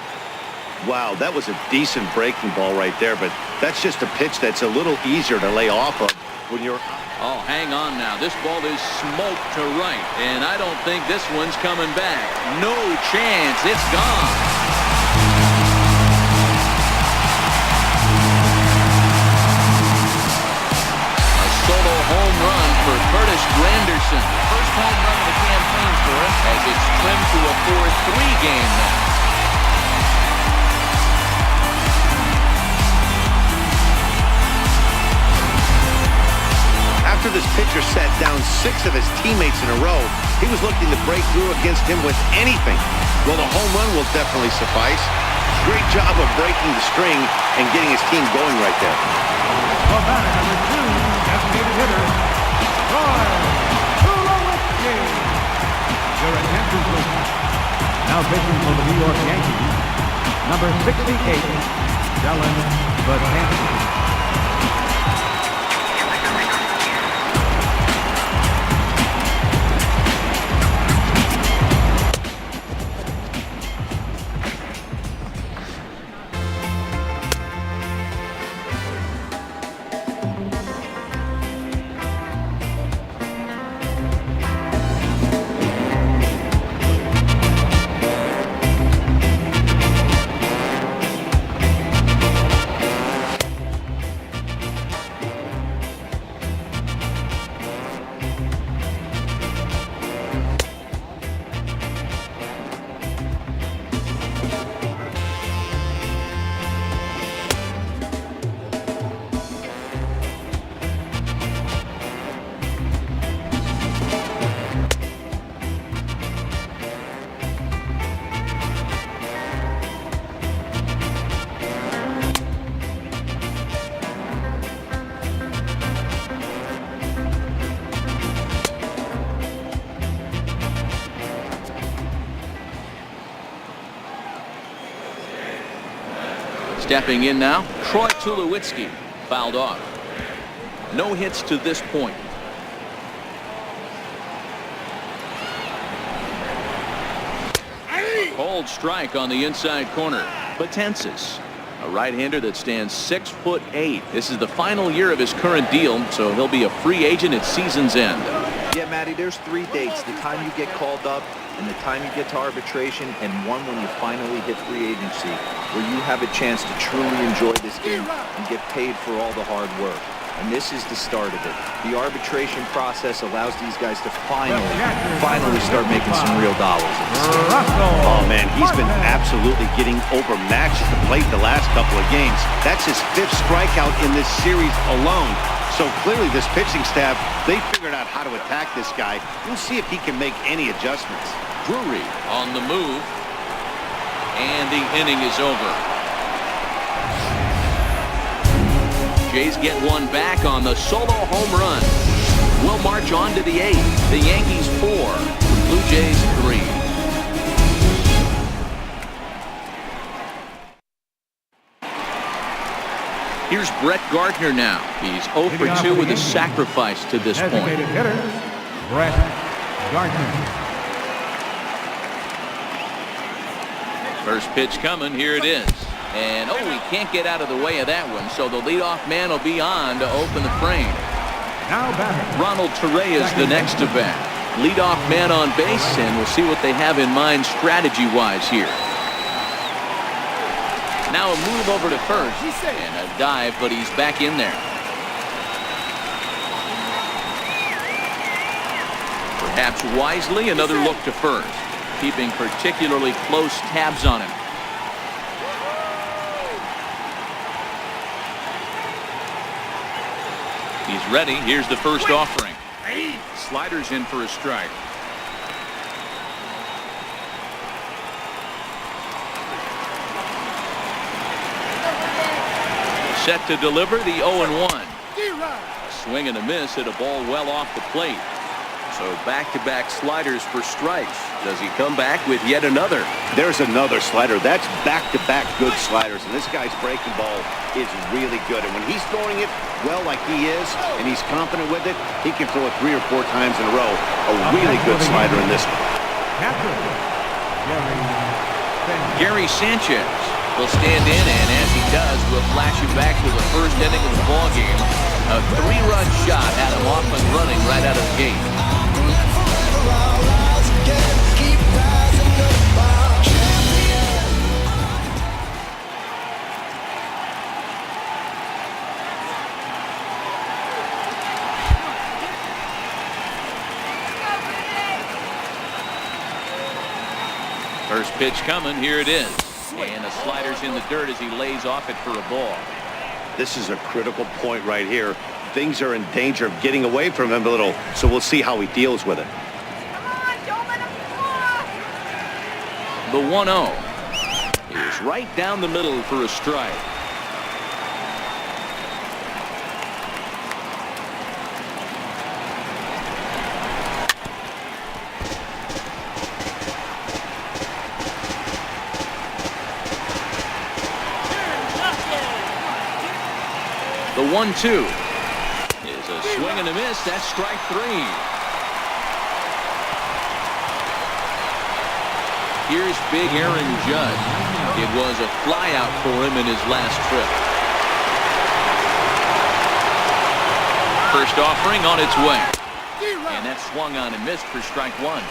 Wow, that was a decent breaking ball right there, but that's just a pitch that's a little easier to lay off of when you're... Oh, hang on now. This ball is smoked to right, and I don't think this one's coming back. No chance. It's gone. Solo home run for Curtis Granderson. First home run of the campaign for him as it's trimmed to a 4-3 game now. After this pitcher sat down 6 of his teammates in a row, he was looking to break through against him with anything. Well, the home run will definitely suffice. Great job of breaking the string and getting his team going right there. Well, batter number 2, designated hitter, Tulowitzki. Your attention, please. Now pitching for the New York Yankees, number 68, Dylan Betances. Stepping in now, Troy Tulowitzki, fouled off. No hits to this point. Cold strike on the inside corner. Betances, a right-hander that stands 6'8". This is the final year of his current deal, so he'll be a free agent at season's end. Yeah, Matty, there's 3 dates. The time you get called up, and the time you get to arbitration, and one when you finally hit free agency, where you have a chance to truly enjoy this game and get paid for all the hard work. And this is the start of it. The arbitration process allows these guys to finally start making some real dollars. Oh, man, he's been absolutely getting overmatched at the plate the last couple of games. That's his 5th strikeout in this series alone. So clearly this pitching staff, they figured out how to attack this guy. We'll see if he can make any adjustments. Drury on the move, and the inning is over. Jays get one back on the solo home run. We'll march on to the 8th. The Yankees 4, the Blue Jays 3. Here's Brett Gardner now. He's 0 for 2 with a sacrifice to this point. Designated hitter, Brett Gardner. First pitch coming. Here it is. And, oh, he can't get out of the way of that one, so the leadoff man will be on to open the frame. Now batting. Ronald Torre is the next to bat. Leadoff man on base, and we'll see what they have in mind strategy-wise here. Now a move over to first, and a dive, but he's back in there. Perhaps wisely, another look to first, keeping particularly close tabs on him. He's ready. Here's the first offering. Sliders in for a strike. Set to deliver the 0-1. Swing and a miss, hit a ball well off the plate. So back-to-back sliders for strikes. Does he come back with yet another? There's another slider. That's back-to-back good sliders, and this guy's breaking ball is really good. And when he's throwing it well like he is, and he's confident with it, he can throw it 3 or 4 times in a row. A really good slider in this one. Gary Sanchez will stand in, and as he does, we'll flash you back to the first inning of the ball game. A 3-run shot had him off and running right out of the gate. First pitch coming. Here it is. And the slider's in the dirt as he lays off it for a ball. This is a critical point right here. Things are in danger of getting away from him a little, so we'll see how he deals with it. The 1-0 is right down the middle for a strike. The 1-2 is a swing and a miss. That's strike 3. Here's big Aaron Judge. It was a flyout for him in his last trip. First offering on its way. And that swung on and missed for strike 1.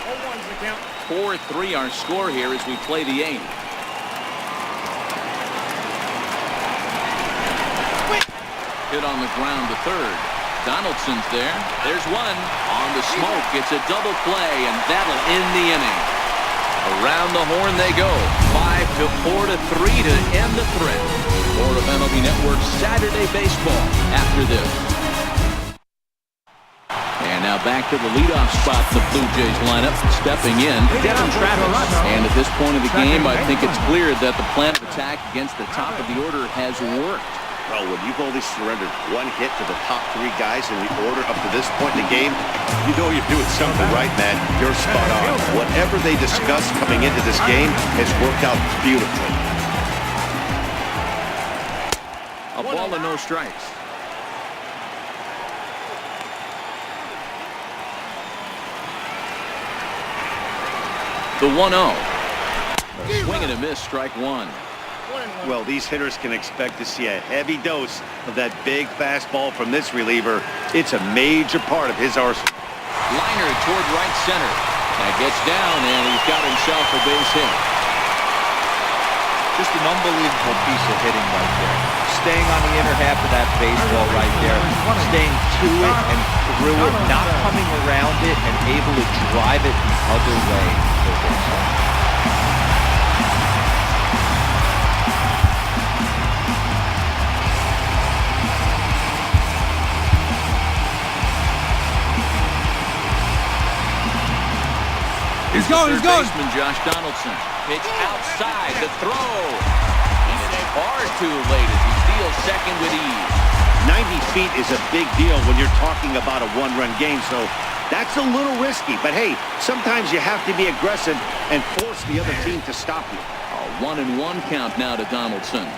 4-3 our score here as we play the 8th. Hit on the ground to third. Donaldson's there. There's one on the smoke. It's a double play, and that'll end the inning. Around the horn they go. 5-4-3 to end the threat. More of MLB Network's Saturday Baseball after this. And now back to the leadoff spot in the Blue Jays lineup. Stepping in, Devin Travis. And at this point of the game, I think it's clear that the plan of attack against the top of the order has worked. Well, when you've only surrendered 1 hit to the top 3 guys in the order up to this point in the game, you know you're doing something right, man. You're spot on. Whatever they discussed coming into this game has worked out beautifully. A ball and no strikes. The 1-0. Swing and a miss, strike 1. Well, these hitters can expect to see a heavy dose of that big fastball from this reliever. It's a major part of his arsenal. Liner toward right center. That gets down, and he's got himself a base hit. Just an unbelievable piece of hitting right there. Staying on the inner half of that baseball right there. Staying to it and through it, not coming around it, and able to drive it the other way. He's going. Baseman Josh Donaldson. Pitch outside the throw. And it's far too late as he steals second with ease. 90 feet is a big deal when you're talking about a 1-run game, so that's a little risky. But hey, sometimes you have to be aggressive and force the other team to stop you. A 1-1 count now to Donaldson.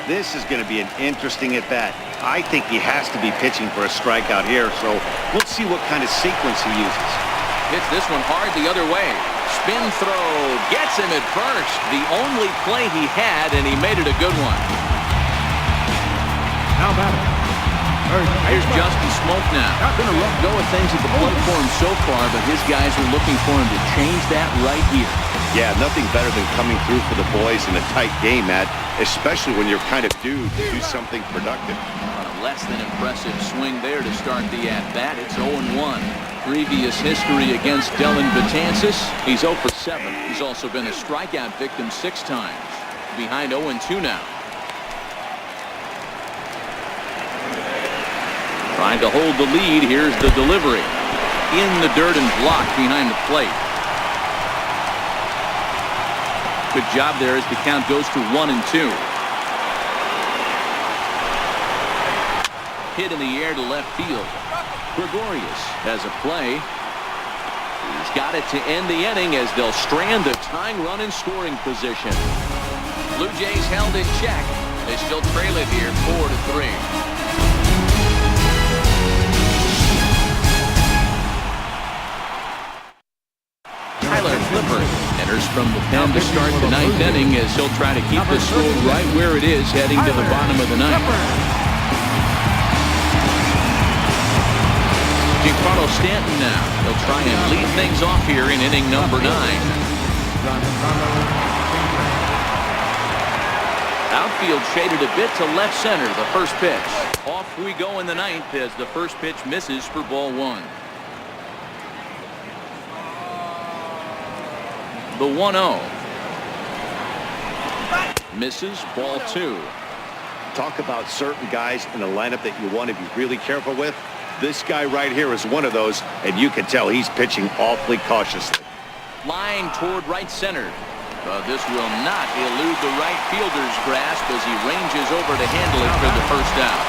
This is going to be an interesting at-bat. I think he has to be pitching for a strikeout here, so we'll see what kind of sequence he uses. Hits this one hard the other way. Spin throw gets him at first. The only play he had, and he made it a good one. Now batting. Here's Justin Smoke now. Been a rough go of things at the plate for him so far, but his guys are looking for him to change that right here. Yeah, nothing better than coming through for the boys in a tight game, Matt, especially when you're kind of due to do something productive. A less than impressive swing there to start the at-bat. It's 0-1. Previous history against Dellin Betances, he's 0 for 7. He's also been a strikeout victim 6 times. Behind 0-2 now. Trying to hold the lead. Here's the delivery. In the dirt and blocked behind the plate. Good job there as the count goes to 1-2. Hit in the air to left field. Gregorius has a play. He's got it to end the inning as they'll strand the tying run in scoring position. Blue Jays held in check. They still trail it here 4-3. Enters from the pen to start the 9th inning as he'll try to keep this score right where it is heading to the bottom of the 9th. Giancarlo Stanton now. He'll try and lead things off here in inning number 9. Outfield shaded a bit to left center. The first pitch. Off we go in the 9th as the first pitch misses for ball 1. The 1-0. Misses, ball 2. Talk about certain guys in the lineup that you want to be really careful with. This guy right here is one of those, and you can tell he's pitching awfully cautiously. Line toward right center. This will not elude the right fielder's grasp as he ranges over to handle it for the first out.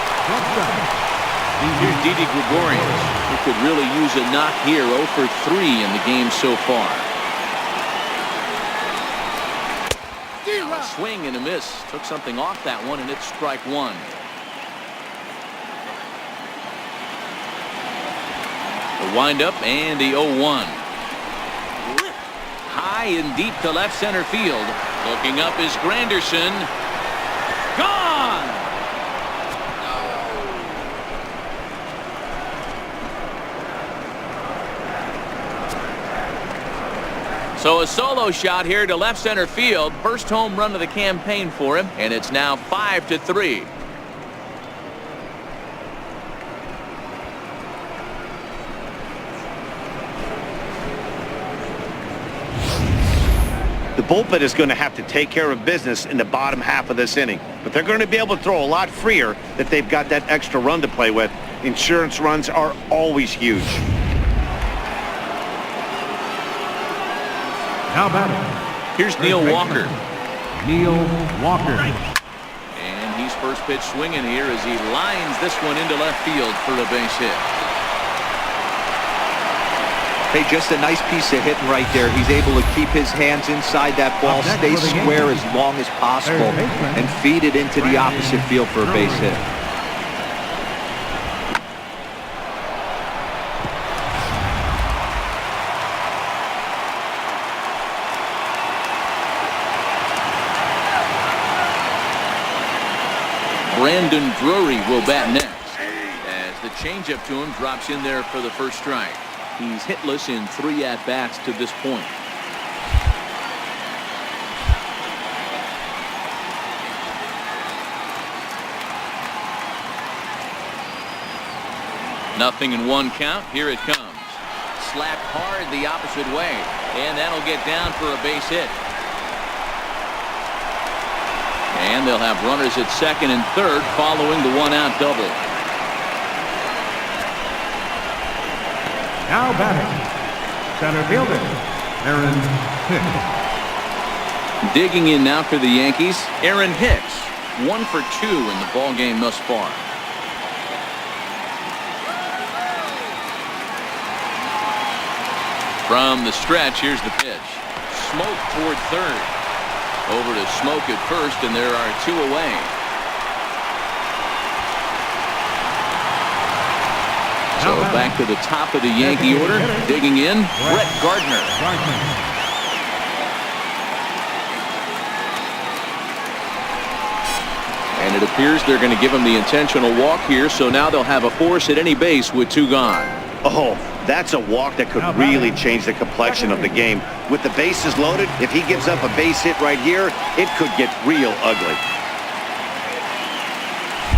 Here's Didi Gregorius, who could really use a knock here. 0 for 3 in the game so far. A swing and a miss. Took something off that one, and it's strike 1. The windup and the 0-1. High and deep to left center field. Looking up is Granderson. Gone! So a solo shot here to left center field. First home run of the campaign for him, and it's now 5-3. The bullpen is going to have to take care of business in the bottom half of this inning, but they're going to be able to throw a lot freer if they've got that extra run to play with. Insurance runs are always huge. Now batting. Here's Neil Walker. Neil Walker. And he's first pitch swinging here as he lines this one into left field for a base hit. Hey, just a nice piece of hitting right there. He's able to keep his hands inside that ball, stay square as long as possible, and feed it into the opposite field for a base hit. Brandon Drury will bat next as the changeup to him drops in there for the first strike. He's hitless in 3 at-bats to this point. Nothing in 1 count. Here it comes. Slapped hard the opposite way, and that'll get down for a base hit. And they'll have runners at second and third following the 1-out double. Now batting. Center fielder, Aaron Hicks. Digging in now for the Yankees, Aaron Hicks. 1 for 2 in the ball game thus far. From the stretch, here's the pitch. Smoke toward third. Over to Smoke at first, and there are 2 away. So back to the top of the Yankee order. Digging in, Brett Gardner. It appears they're going to give him the intentional walk here, so now they'll have a force at any base with 2 gone. Oh, that's a walk that could really change the complexion of the game. With the bases loaded, if he gives up a base hit right here, it could get real ugly.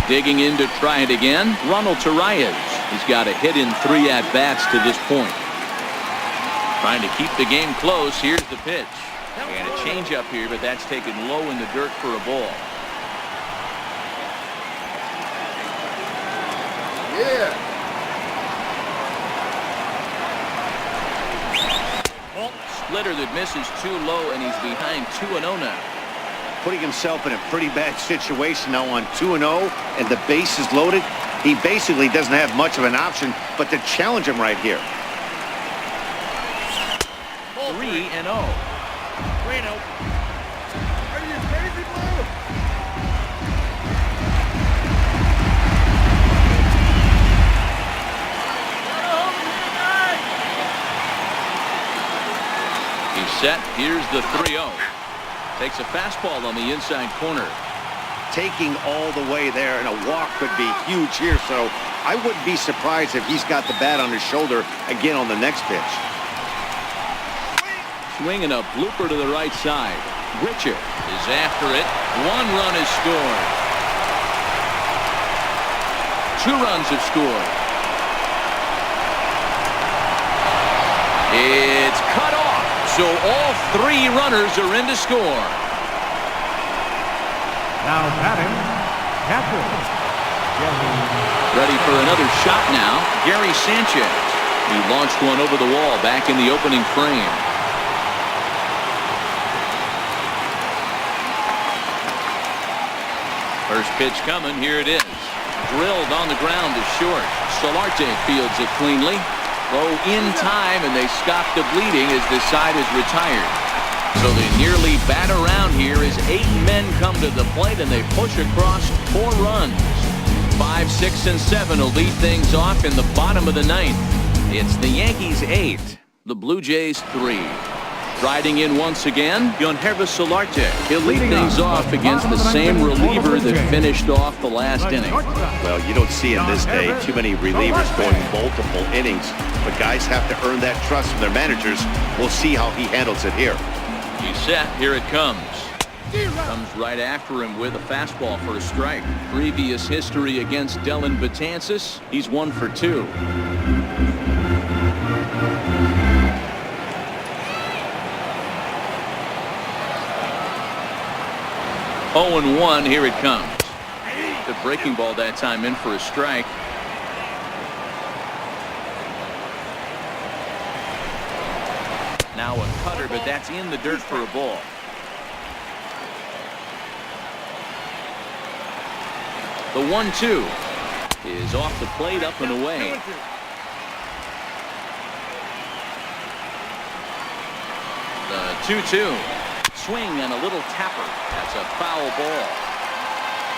Digging in to try it again, Ronald Torreyes. He's got a hit in 3 at-bats to this point. Trying to keep the game close. Here's the pitch. And a changeup here, but that's taken low in the dirt for a ball. Yeah. Splitter that misses too low, and he's behind 2-0 now. Putting himself in a pretty bad situation now on 2-0, and the base is loaded. He basically doesn't have much of an option but to challenge him right here. 3-0. Are you crazy, Blue? He's set. Here's the 3-0. Takes a fastball on the inside corner. Taking all the way there, and a walk could be huge here, so I wouldn't be surprised if he's got the bat on his shoulder again on the next pitch. Swinging a blooper to the right side. Richard is after it. 1 run is scored. 2 runs have scored. It's cut off. So all 3 runners are in to score. Now batting, catcher. Ready for another shot now. Gary Sanchez. He launched one over the wall back in the opening frame. First pitch coming. Here it is. Drilled on the ground to short. Solarte fields it cleanly. Throw in time, and they stop the bleeding as this side is retired. So they nearly bat around here as 8 men come to the plate, and they push across 4 runs. 5, 6, and 7 will lead things off in the bottom of the 9th. It's the Yankees 8, the Blue Jays 3. Riding in once again, Yankees Solarte. He'll lead things off against the same reliever that finished off the last inning. Well, you don't see in this day too many relievers going multiple innings, but guys have to earn that trust from their managers. We'll see how he handles it here. He's set. Here it comes. Comes right after him with a fastball for a strike. Previous history against Dellin Betances. He's 1 for 2. 0-1. Here it comes. The breaking ball that time in for a strike. Now a cutter, but that's in the dirt for a ball. The 1-2 is off the plate, up and away. The 2-2. Swing and a little tapper. That's a foul ball.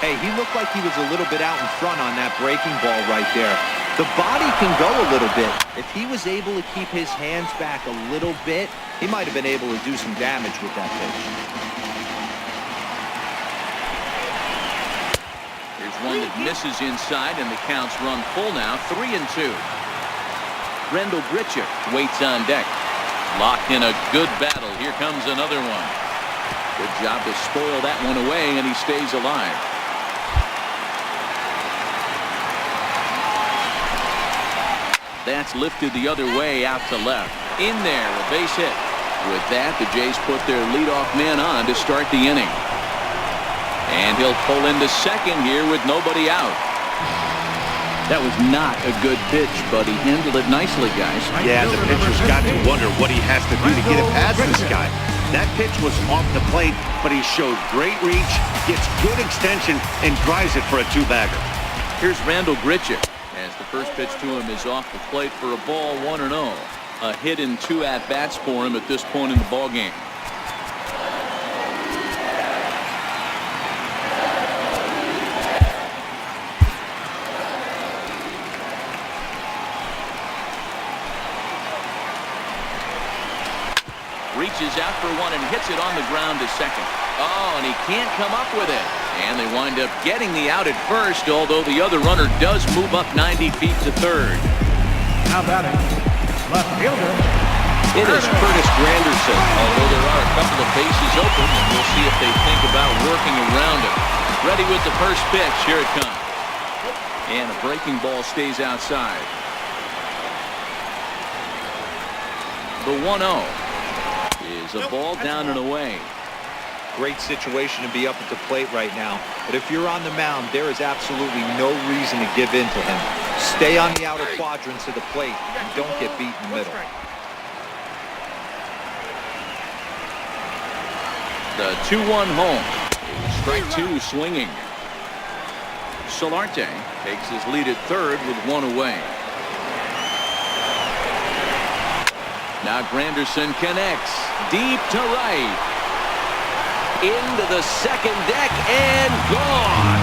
Hey, he looked like he was a little bit out in front on that breaking ball right there. The body can go a little bit. If he was able to keep his hands back a little bit, he might have been able to do some damage with that pitch. Here's one that misses inside, and the count's run full now. 3-2. Rendell Grichuk waits on deck. Locked in a good battle. Here comes another one. Good job to spoil that one away, and he stays alive. That's lifted the other way out to left. In there, a base hit. With that, the Jays put their leadoff man on to start the inning. And he'll pull into second here with nobody out. That was not a good pitch, but he handled it nicely, guys. Yeah, the pitcher's got to wonder what he has to do to get it past this guy. That pitch was off the plate, but he showed great reach, gets good extension, and drives it for a 2-bagger. Here's Rendell Grichuk, as the first pitch to him is off the plate for a ball, 1-0. A hit in 2 at-bats for him at this point in the ballgame. Reaches out for one and hits it on the ground to second. Oh, and he can't come up with it. And they wind up getting the out at first, although the other runner does move up 90 feet to third. Now batting, left fielder. It is Curtis Granderson, although there are a couple of bases open, and we'll see if they think about working around it. Ready with the first pitch. Here it comes. And a breaking ball stays outside. The 1-0 is a ball down and away. Great situation to be up at the plate right now. But if you're on the mound, there is absolutely no reason to give in to him. Stay on the outer quadrants of the plate and don't get beat in the middle. The 2-1 home. Strike two swinging. Solarte takes his lead at third with one away. Now Granderson connects deep to right. Into the second deck and gone.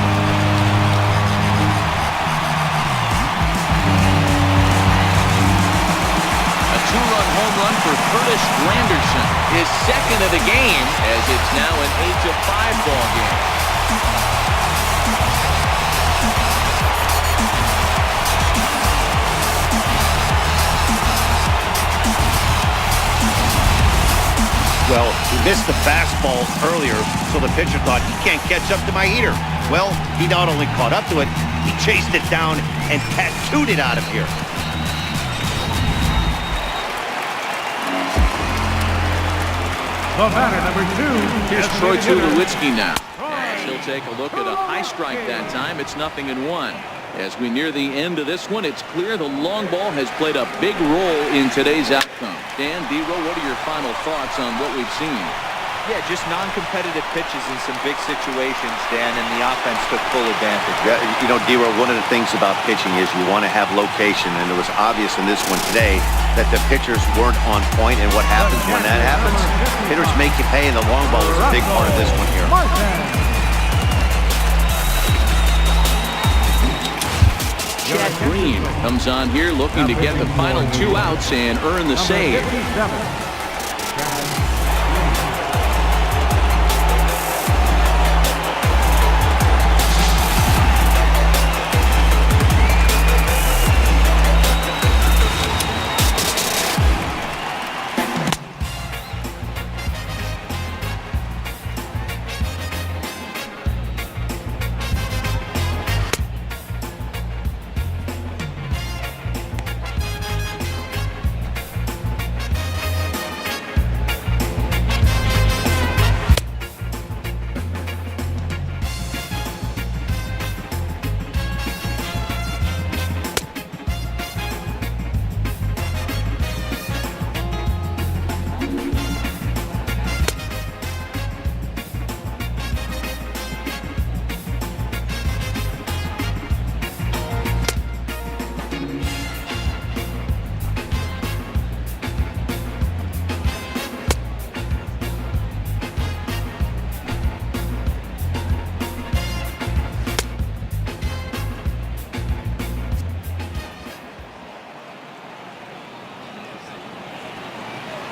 A two-run home run for Curtis Granderson, his second of the game, as it's now an 8-5 ball game. Well, he missed the fastball earlier, so the pitcher thought he can't catch up to my heater. Well, he not only caught up to it, he chased it down and tattooed it out of here. The batter, number 2. Here's Troy Tulowitzki now. As he'll take a look at a high strike that time. It's 0-1. As we near the end of this one, it's clear the long ball has played a big role in today's outcome. Dan, D-Row, what are your final thoughts on what we've seen? Yeah, just non-competitive pitches in some big situations, Dan, and the offense took full advantage. Yeah, you know, D-Row, one of the things about pitching is you want to have location, and it was obvious in this one today that the pitchers weren't on point, and what happens when that happens? Hitters make you pay, and the long ball was a big part of this one here. Chad Green comes on here looking to get the final 2 outs and earn the save.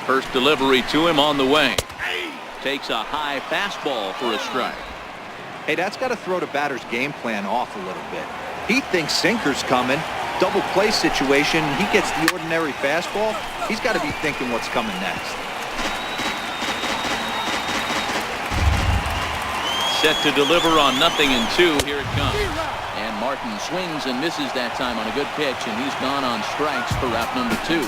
First delivery to him on the way. Takes a high fastball for a strike. Hey, that's got to throw the batter's game plan off a little bit. He thinks sinker's coming. Double play situation. He gets the ordinary fastball. He's got to be thinking what's coming next. Set to deliver on 0-2. Here it comes. And Martin swings and misses that time on a good pitch, and he's gone on strikes for route number 2.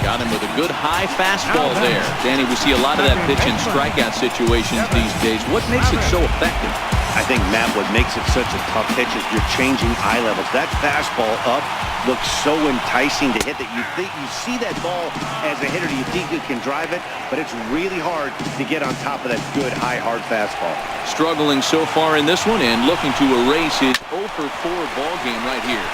Got him with a good high fastball there. Danny, we see a lot of that pitch in strikeout situations these days. What makes it so effective? I think, Matt, what makes it such a tough pitch is you're changing eye levels. That fastball up looks so enticing to hit that you think you see that ball as a hitter, you think you can drive it, but it's really hard to get on top of that good high hard fastball. Struggling so far in this one and looking to erase his 0-4 ball game right here.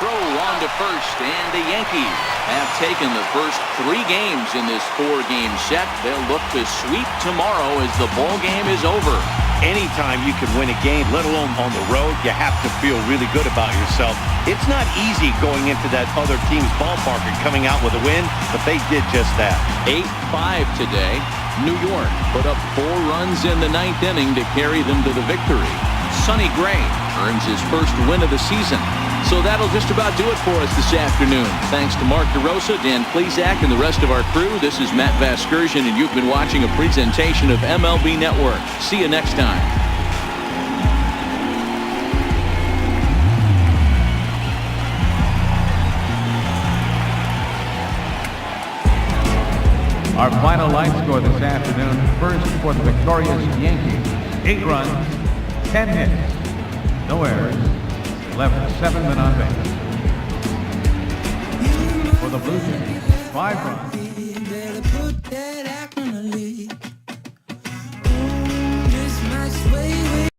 Throw on to first, and the Yankees have taken the first 3 games in this 4-game set. They'll look to sweep tomorrow as the ball game is over. Anytime you can win a game, let alone on the road, you have to feel really good about yourself. It's not easy going into that other team's ballpark and coming out with a win, but they did just that. 8-5 today. New York put up 4 runs in the 9th inning to carry them to the victory. Sonny Gray earns his first win of the season. So that'll just about do it for us this afternoon. Thanks to Mark DeRosa, Dan Plesac, and the rest of our crew. This is Matt Vasgersian, and you've been watching a presentation of MLB Network. See you next time. Our final line score this afternoon. First for the victorious Yankees. 8 runs, 10 hits, no errors, left 7 men on base. For the Blue Jays, 5 runs,